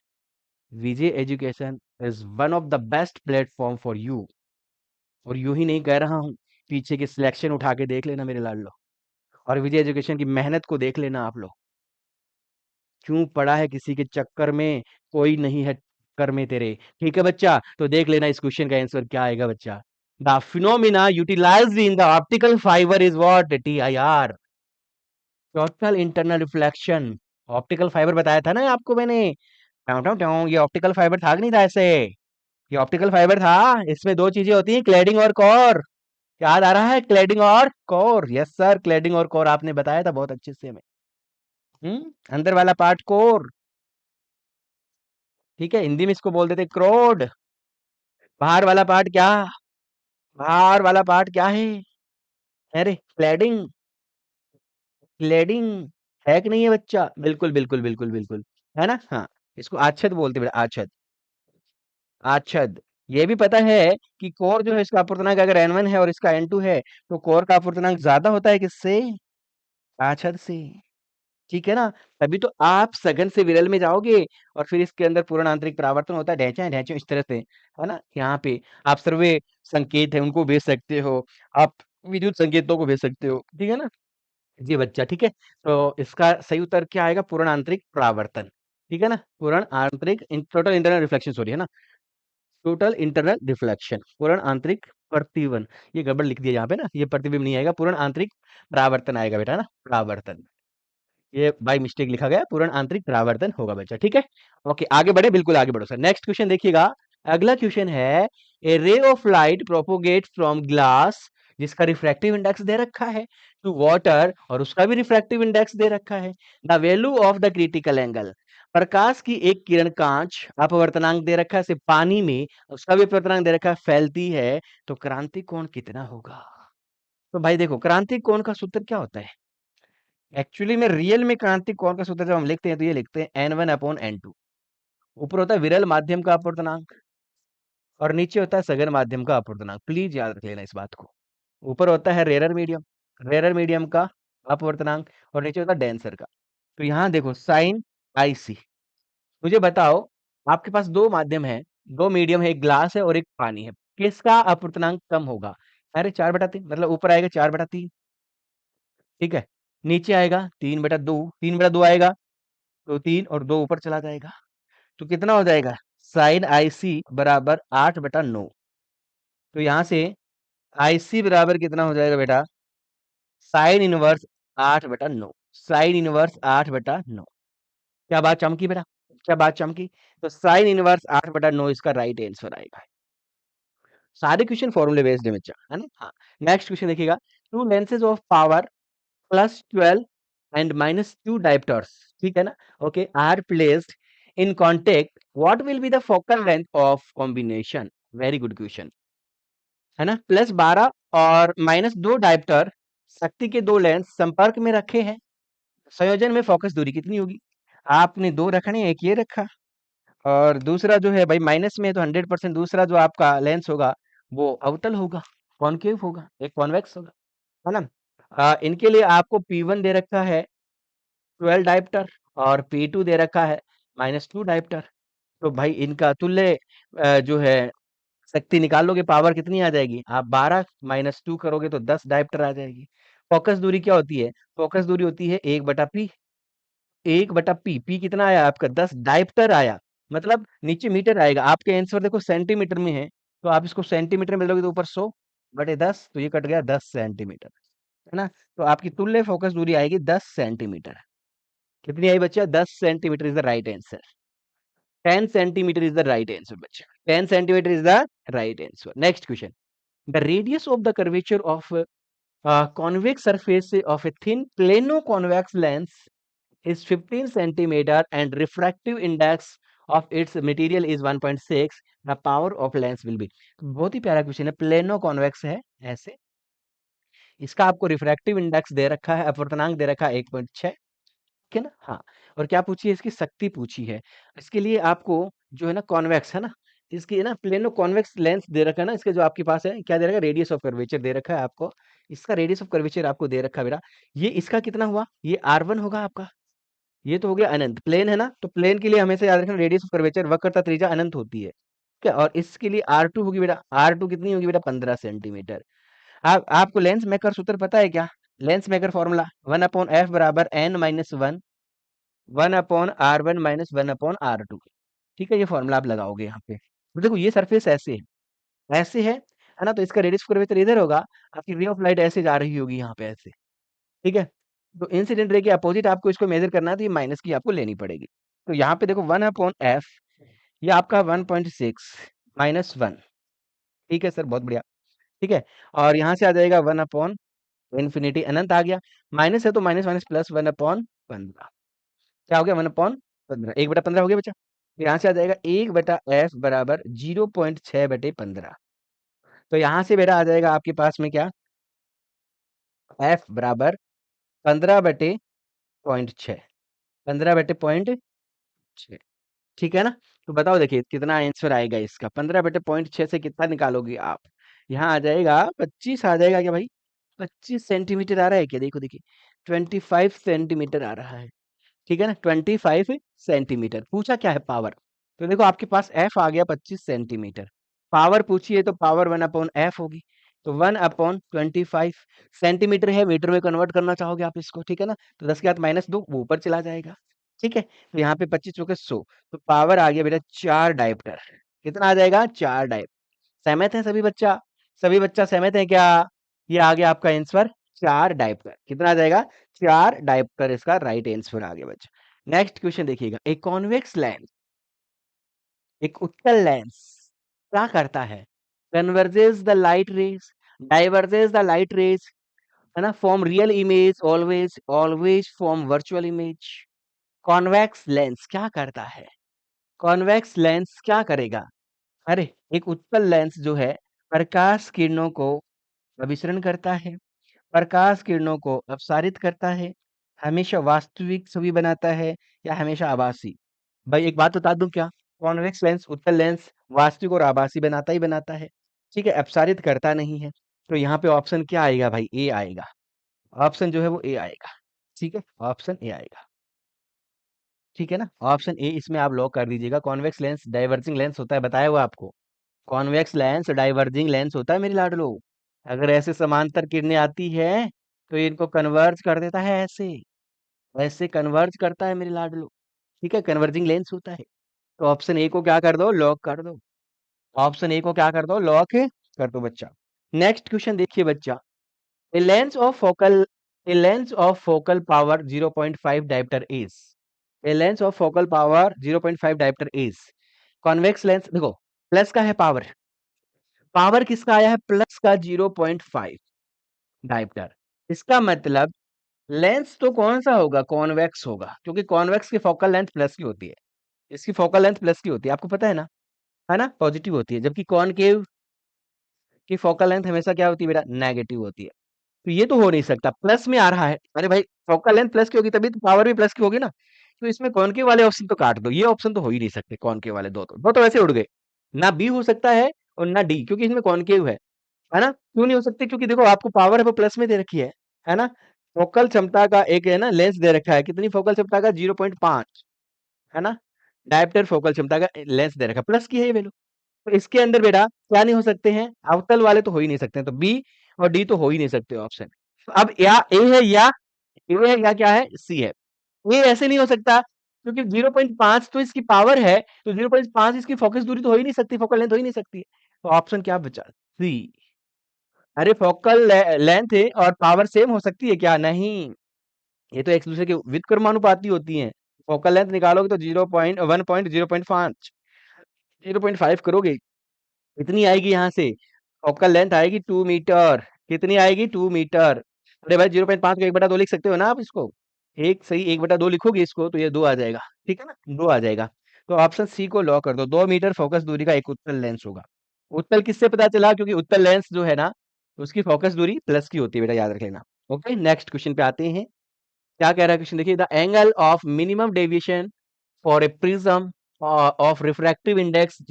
Vijay education is one of the best platform for you. और यूं ही नहीं कह रहा हूँ, पीछे की सिलेक्शन उठा के देख लेना मेरे लाडलो, और विजय एजुकेशन की मेहनत को देख लेना आप लोग। क्यों पड़ा है किसी के चक्कर में, कोई नहीं है कर में तेरे। ठीक है बच्चा, तो देख लेना इस क्वेश्चन का आंसर क्या आएगा बच्चा। The phenomena utilised in the optical fibre is what? T I R, total internal reflection. Optical fibre बताया था ना आपको मैंने, टाउ टाउ टाउ, ये ऑप्टिकल फाइबर था कि नहीं था ऐसे? ये ऑप्टिकल फाइबर था। इसमें दो चीजें होती हैं, क्लैडिंग और कोर। याद आ रहा है? क्लैडिंग और कोर, यस सर, क्लैडिंग और कोर आपने बताया था बहुत अच्छे से हमें। अंदर वाला पार्ट कोर, ठीक है, हिंदी में इसको बोल देते क्रोड। बाहर वाला पार्ट क्या? बाहर वाला पार्ट क्या है? अरे क्लैडिंग, क्लैडिंग है कि नहीं है बच्चा? बिल्कुल बिल्कुल बिल्कुल बिल्कुल, है ना? हाँ, इसको आच्छद बोलते हैं बेटा, आच्छद, आच्छद। ये भी पता है कि कोर जो है इसका अपूर्णांक अगर n1 है और इसका n2 है, तो कोर का अपूर्णांक ज्यादा होता है किससे? आच्छद से। ठीक है ना? तभी तो आप सघन से विरल में जाओगे, और फिर इसके अंदर पूर्ण आंतरिक परावर्तन होता है, ढैचा ढैचा इस तरह से, है ना? यहाँ पे आप सर्वे संकेत है उनको भेज सकते हो, आप विद्युत संकेतों को भेज सकते हो, ठीक है ना? जी बच्चा, ठीक है। तो इसका सही उत्तर क्या आएगा? पूर्ण आंतरिक परावर्तन। ठीक है ना? पूर्ण आंतरिक टोटल इंटरनल रिफ्लेक्शन, सॉरी, है ना, टोटल इंटरनल रिफ्लेक्शन, पूर्ण आंतरिक प्रतिबिंब। ये गड़बड़ लिख दिया यहाँ पे ना, ये प्रतिबिंब नहीं आएगा, पूर्ण आंतरिक परावर्तन आएगा बेटा, है ना, परावर्तन। ये बाय मिस्टेक लिखा गया, पूर्ण आंतरिक परावर्तन होगा बच्चा, ठीक है। ओके, आगे बढ़े, बिल्कुल आगे बढ़ो सर। नेक्स्ट क्वेश्चन देखिएगा, अगला क्वेश्चन है, a ray of light propagate from glass, जिसका रिफ्रैक्टिव इंडेक्स दे रखा है, टू वाटर, और उसका भी रिफ्रैक्टिव इंडेक्स दे रखा है। The value of the critical angle, प्रकाश की एक किरण कांच अपवर्तनांक दे रखा है, सिर्फ पानी में, उसका भी अपवर्तनांक दे रखा है, फैलती है, तो क्रांतिक कोण कितना होगा? तो भाई देखो, क्रांतिक कोण का सूत्र क्या होता है? एक्चुअली में रियल में क्रांतिक कोण का सूत्र जब हम लिखते हैं तो ये लिखते हैं n1/n2। ऊपर होता है विरल माध्यम का अपवर्तनांक और नीचे होता है सघन माध्यम का अपवर्तनांक। प्लीज याद रख लेना इस बात को। ऊपर होता है रेरर मीडियम का अपवर्तनांक और नीचे होता है डेंसर का। तो यहाँ देखो साइन IC। मुझे बताओ, आपके पास दो माध्यम है, दो मीडियम है, एक ग्लास है और एक पानी है, किसका अपवर्तनांक कम होगा? अरे 4/3, मतलब ऊपर आएगा 4/3, ठीक है। नीचे आएगा 3/2, 3/2 आएगा तो 3 और 2 ऊपर चला जाएगा। तो कितना हो जाएगा? साइन IC बराबर 8/9। तो यहाँ से IC बराबर कितना हो जाएगा बेटा? Sine inverse 8/9। Sine inverse 8/9। क्या बात चमकी बेटा? क्या बात चमकी? तो साइन इनवर्स 8/9 इसका राइट आंसर आएगा। सारे क्वेश्चन फॉर्मूले बेस्ड है बच्चा, है ना? हाँ। नेक्स्ट क्वेश्चन देखिएगा, two lenses of power +12 and -2 diopters, ठीक है ना? Okay, are placed in contact, what will be the focal length of combination? Very good question, है ना? +12 और -2 डायप्टर शक्ति के दो लेंस संपर्क में रखे हैं, संयोजन में फोकस दूरी कितनी होगी? आपने दो रखने, एक ये रखा और दूसरा जो है भाई माइनस में है तो 100% दूसरा जो आपका लेंस होगा वो अवतल होगा, कॉनकेव होगा, एक कॉन्वेक्स होगा, है ना? इनके लिए आपको P1 दे रखा है 12 डायप्टर और P2 दे रखा है -2 डायप्टर। तो भाई इनका तुल्य जो है शक्ति निकाल लोगे, पावर कितनी आ जाएगी? आप 12 -2 करोगे तो 10 डायप्टर आ जाएगी। फोकस दूरी क्या होती है? फोकस दूरी होती है 1/P। 1/P, P कितना आया आपका? 10 डायप्टर आया, मतलब नीचे मीटर आएगा, आपके आंसर देखो सेंटीमीटर में है, तो आप इसको सेंटीमीटर में लोगे तो ऊपर 100/10, तो ये कट गया 10 सेंटीमीटर, है ना? तो आपकी तुल्य फोकस दूरी आएगी 10 सेंटीमीटर। कितनी आई बच्चा? 10 centimetre is the right answer. 10 centimetre is the right answer बच्चा। 10 centimetre is the right answer. Next question, the radius of the curvature of convex surface of a thin plano convex lens is 15 centimeter and refractive index of its material is 1.6, the power of lens will be। बहुत ही प्यारा question है, plano convex है ऐसे, इसका आपको refractive index दे रखा है, अपवर्तनांक दे रखा है 1.6, ठीक है ना? हाँ। और क्या पूछी है? इसकी शक्ति पूछी है। इसके लिए आपको जो है ना कॉन्वेक्स, है ना, इसकी है ना प्लेनो कॉन्वेक्स लेंस दे रखा है ना, इसके जो आपके पास है क्या दे रखा है? रेडियस ऑफ कर्वेचर दे रखा है आपको। इसका रेडियस ऑफ कर्वेचर आपको दे रखा है बेटा। ये इसका कितना हुआ? ये R1 होगा आपका। ये तो हो गया अनंत, प्लेन है ना, तो प्लेन के लिए हमेशा याद रखना रेडियस ऑफ कर्वेचर वक्रता त्रिज्या अनंत होती है, ठीक है? और इसके लिए R2 होगी बेटा। R2 कितनी होगी बेटा? 15 सेंटीमीटर। आप आपको लेंस मेकर सूत्र पता है क्या? लेंस मेकर फॉर्मूला 1/f बराबर n-1, 1/r1 माइनस 1/r2, ठीक है? ये फॉर्मूला आप लगाओगे यहाँ पे। तो देखो ये सरफेस ऐसे है ना? तो इसका रेडियस कर्वेचर इधर होगा, आपकी रे ऑफ लाइट ऐसे जा रही होगी यहाँ पे ऐसे, ठीक है? तो इंसिडेंट रे के अपोजिट आपको इसको मेजर करना है, तो ये माइनस की आपको लेनी पड़ेगी। तो यहाँ पे देखो 1/f, ये आपका 1.6 -1, ठीक है सर, बहुत बढ़िया, ठीक है? और यहाँ से आ जाएगा 1/इंफिनिटी, अनंत आ गया, माइनस है तो माइनस माइनस प्लस 1/15, क्या हो गया? 1/15, 1/15 हो गया बच्चा। तो यहाँ से आ जाएगा 1/f बराबर 0.6/15। तो यहाँ से बेटा आ जाएगा आपके पास में क्या? f बराबर 15/0.6, 15/0.6, ठीक है ना? तो बताओ देखिए कितना आंसर आएगा इसका? 15/0.6 से कितना निकालोगे आप? यहाँ आ जाएगा 25 आ जाएगा क्या भाई? 25 सेंटीमीटर आ रहा है क्या? देखो देखिए 25 सेंटीमीटर आ रहा है, ठीक है ना? 25 सेंटीमीटर। पूछा क्या है? पावर। तो देखो आपके पास एफ आ गया 25 सेंटीमीटर, पावर पूछी है तो पावर 1/f होगी, तो 1/25 सेंटीमीटर है, मीटर में कन्वर्ट करना चाहोगे आप इसको, ठीक है ना? तो 10 के साथ -2 वो ऊपर चला जाएगा, ठीक है? तो यहाँ पे 25 चौके 100, तो पावर आ गया बेटा 4 डायप्टर। कितना आ जाएगा? 4 डायप्टर। सहमत है सभी बच्चा? सभी बच्चा सहमत है क्या? ये आ गया आपका आंसर 4 डायप्टर। कितना आ जाएगा? 4 डायप्टर इसका राइट आंसर आ गया बच्चा। नेक्स्ट क्वेश्चन देखिएगा, ए कॉन्वेक्स लेंस, एक उत्तल लेंस क्या करता है? Converges the light rays, diverges the light rays, है ना? Form real image, always always form virtual image. Convex lens क्या करता है? कॉन्वेक्स लेंस क्या करेगा? अरे एक उत्तल लेंस जो है प्रकाश किरणों को अभिसरण करता है, प्रकाश किरणों को अपसारित करता है, हमेशा वास्तविक छवि बनाता है या हमेशा आभासी? भाई एक बात बता दूं क्या, कॉन्वेक्स लेंस उत्तल लेंस वास्तविक और आभासी बनाता ही बनाता है, ठीक है, अपसारित करता नहीं है। तो यहाँ पे ऑप्शन क्या आएगा भाई, ए आएगा। ऑप्शन जो है वो ए आएगा, ठीक है, ऑप्शन ए आएगा, ठीक है ना, ऑप्शन ए इसमें आप लॉक कर दीजिएगा। कॉन्वेक्स लेंस डाइवर्जिंग लेंस होता है, बताया हुआ आपको, कॉन्वेक्स लेंस डाइवर्जिंग लेंस होता है मेरी लाडलो। अगर ऐसे समांतर किरणें आती है तो इनको कन्वर्ज कर देता है, ऐसे ऐसे कन्वर्ज करता है मेरी लाडलो, ठीक है, कन्वर्जिंग लेंस होता है। तो ऑप्शन ए को क्या कर दो, लॉक कर दो। ऑप्शन ए को क्या कर दो, लॉक कर दो बच्चा। नेक्स्ट क्वेश्चन देखिए बच्चा, a lens of focal a lens of focal power 0.5 dioptre is, a lens of focal power 0.5 dioptre is, convex lens देखो, प्लस का है पावर, पावर किसका आया है, प्लस का 0.5 डायप्टर। इसका मतलब लेंस तो कौन सा होगा, कॉन्वेक्स होगा, क्योंकि कॉन्वेक्स की फोकल लेंथ प्लस की होती है, इसकी फोकल लेंथ प्लस की होती है, आपको पता है ना, पॉजिटिव होती है, जबकि कॉनकेव की फोकल लेंथ हमेशा क्या होती है बेटा, नेगेटिव होती है। तो ये तो हो नहीं सकता, प्लस में आ रहा है, अरे भाई फोकल लेंथ प्लस की होगी तभी तो पावर भी प्लस की होगी ना। तो इसमें कॉनकेव वाले ऑप्शन तो काट दो, ये ऑप्शन तो हो ही नहीं सकते, कॉनकेव वाले दो तो वैसे उड़ गए, ना बी हो सकता है और ना डी, क्योंकि इसमें कॉनकेव है ना, क्यों नहीं हो सकते, क्योंकि देखो आपको पावर है वो प्लस में दे रखी है ना, फोकल क्षमता का एक है ना लेंस दे रखा है, कितनी फोकल क्षमता का 0.5, है ना, डायप्टर फोकल क्षमता का लेंस दे रखा है, प्लस की है ये वैल्यू। तो इसके अंदर बेटा क्या नहीं हो सकते हैं, अवतल वाले तो हो ही नहीं सकते हैं, तो बी और डी तो हो ही नहीं सकते ऑप्शन। अब या ए है या ए है या क्या है, सी है। ये ऐसे नहीं हो सकता, क्योंकि 0.5 तो इसकी पावर है, तो 0.5 इसकी फोकस दूरी तो हो ही नहीं सकती, फोकल लेंथ हो ही नहीं सकती। तो ऑप्शन क्या बचा, सी। अरे फोकल लेंथ है और पावर सेम हो सकती है क्या, नहीं, ये तो एक दूसरे के व्युत्क्रमानुपाती होती हैं। फोकल लेंथ निकालोगे तो 0.1.0.5 0.5 करोगे, कितनी आएगी यहाँ से, फोकल लेंथ आएगी 2 मीटर, कितनी आएगी 2 मीटर। अरे भाई 0.5 को 1/2 लिख सकते हो ना आप इसको, एक सही 1/2 लिखोगे इसको तो ये 2 आ जाएगा, ठीक है ना, 2 आ जाएगा। तो ऑप्शन सी को लॉक कर दो, 2 मीटर फोकस दूरी का एक उत्तल लेंस होगा। उत्तल किससे पता चला, क्योंकि उत्तल लेंस जो है ना उसकी फोकस दूरी प्लस की होती है बेटा, याद रख लेना। ओके नेक्स्ट क्वेश्चन पे आते हैं, क्या कह रहा है क्वेश्चन देखिए, the angle of minimum deviation for a prism of refractive index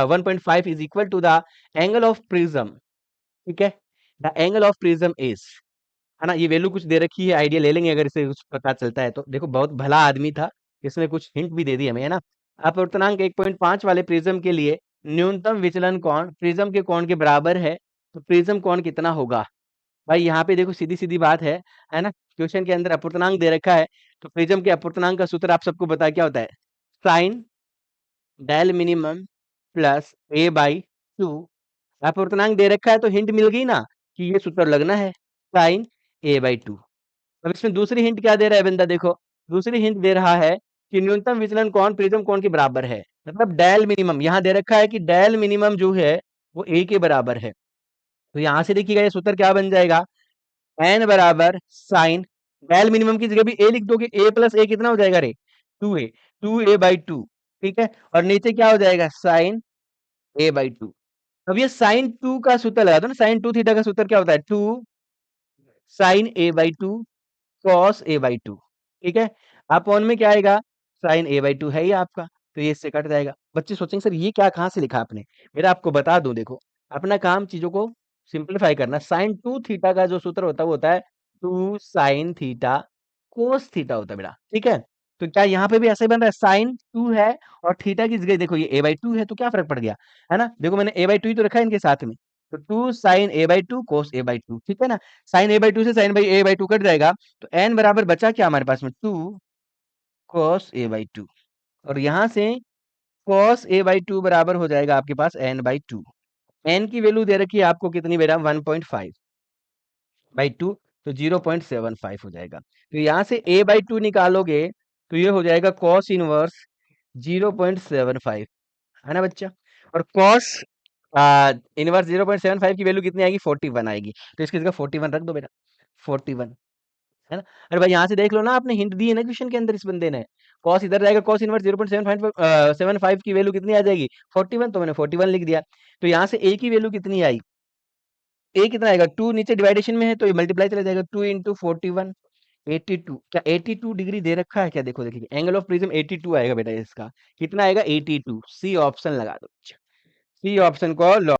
1.5 is equal to the angle of prism, ठीक है, the angle of prism is, है ना, ये वैल्यू कुछ दे रखी है, आइडिया ले लेंगे अगर इसे कुछ पता चलता है तो। देखो बहुत भला आदमी था, इसने कुछ हिंट भी दे दी हमें, है ना। अपवर्तनांक 1.5 वाले प्रिज्म के लिए न्यूनतम विचलन कोण प्रिज्म के कोण के बराबर है, तो प्रिज्म कोण कितना होगा। भाई यहाँ पे देखो सीधी सीधी बात है ना, क्वेश्चन के अंदर अपवर्तनांक दे रखा है, तो प्रिज्म के अपवर्तनांक का सूत्र आप सबको पता है क्या होता है, sine del minimum plus A by 2। अपवर्तनांक दे रखा है तो हिंट मिल गई ना कि ये सूत्र लगना है, साइन ए बाई 2। अब इसमें दूसरी हिंट क्या दे रहा है बंदा, देखो दूसरी हिंट दे रहा है कि न्यूनतम विचलन कोण प्रिज्म कोण के बराबर है, मतलब डेल मिनिमम यहाँ दे रखा है कि डेल मिनिमम जो है वो ए के बराबर है। तो यहाँ से देखिएगा ये सूत्र क्या बन जाएगा, एन बराबर साइन डेल मिनिमम की जगह भी ए लिख दोगे, ए प्लस ए कितना हो जाएगा रे, 2a, 2a/2, ठीक है, और नीचे क्या हो जाएगा, साइन a/2। अब ये साइन 2 का सूत्र लगा दो ना, साइन 2 थीटा का सूत्र क्या होता है, 2 साइन a/2 कॉस a/2, ठीक है। अपॉन में क्या आएगा, साइन a/2 है ही आपका, तो ये इससे कट जाएगा। बच्चे सोचेंगे सर ये क्या कहाँ से लिखा आपने, मेरा आपको बता दूं, देखो अपना काम चीजों को सिंप्लीफाई करना, साइन 2 थीटा का जो सूत्र होता है वो होता है 2 साइन थीटा कोस थीटा होता है बेटा, ठीक है। तो क्या यहाँ पे भी ऐसे ही बन रहा है, साइन 2 है और थीटा की जगह देखो ये a/2 है, तो क्या फर्क पड़ गया, है ना, देखो मैंने a/2 ही तो रखा है इनके साथ में, तो 2 साइन a/2 कोस a/2, ठीक है ना। साइन a/2 से साइन बाई a/2 कट जाएगा, तो n बराबर बचा क्या हमारे पास में, 2 कॉस a/2, और यहाँ से कॉस a/2 बराबर हो जाएगा आपके पास n/2। n की वैल्यू दे रखी है आपको कितनी बेटा, 1.5/2, तो 0.75 हो जाएगा। तो यहाँ से a/2 निकालोगे तो ये हो जाएगा कॉस इनवर्स 0.75, है ना बच्चा। और कॉस इनवर्स 0.75 की वैल्यू कितनी आएगी, 41 आएगी, तो इसकी जगह 41 रख दो बेटा, 41, है ना। अरे भाई यहाँ से देख लो ना, आपने हिंट दी है ना क्वेश्चन के अंदर इस बंदे ने, कॉस इधर जाएगा, कॉस इनवर्स 0.75 की वैल्यू कितनी आ जाएगी, 41, तो मैंने 41 लिख दिया। तो यहाँ से ए की वैल्यू कितनी आई, ए कितना आएगा, 2 नीचे डिवाइडेशन में है तो ये मल्टीप्लाई चला जाएगा, 2 × 41, 82 क्या 82 डिग्री दे रखा है क्या? देखो देखिए एंगल ऑफ प्रिज्म 82 आएगा बेटा इसका। कितना आएगा? 82। सी ऑप्शन लगा दो। सी ऑप्शन को लॉक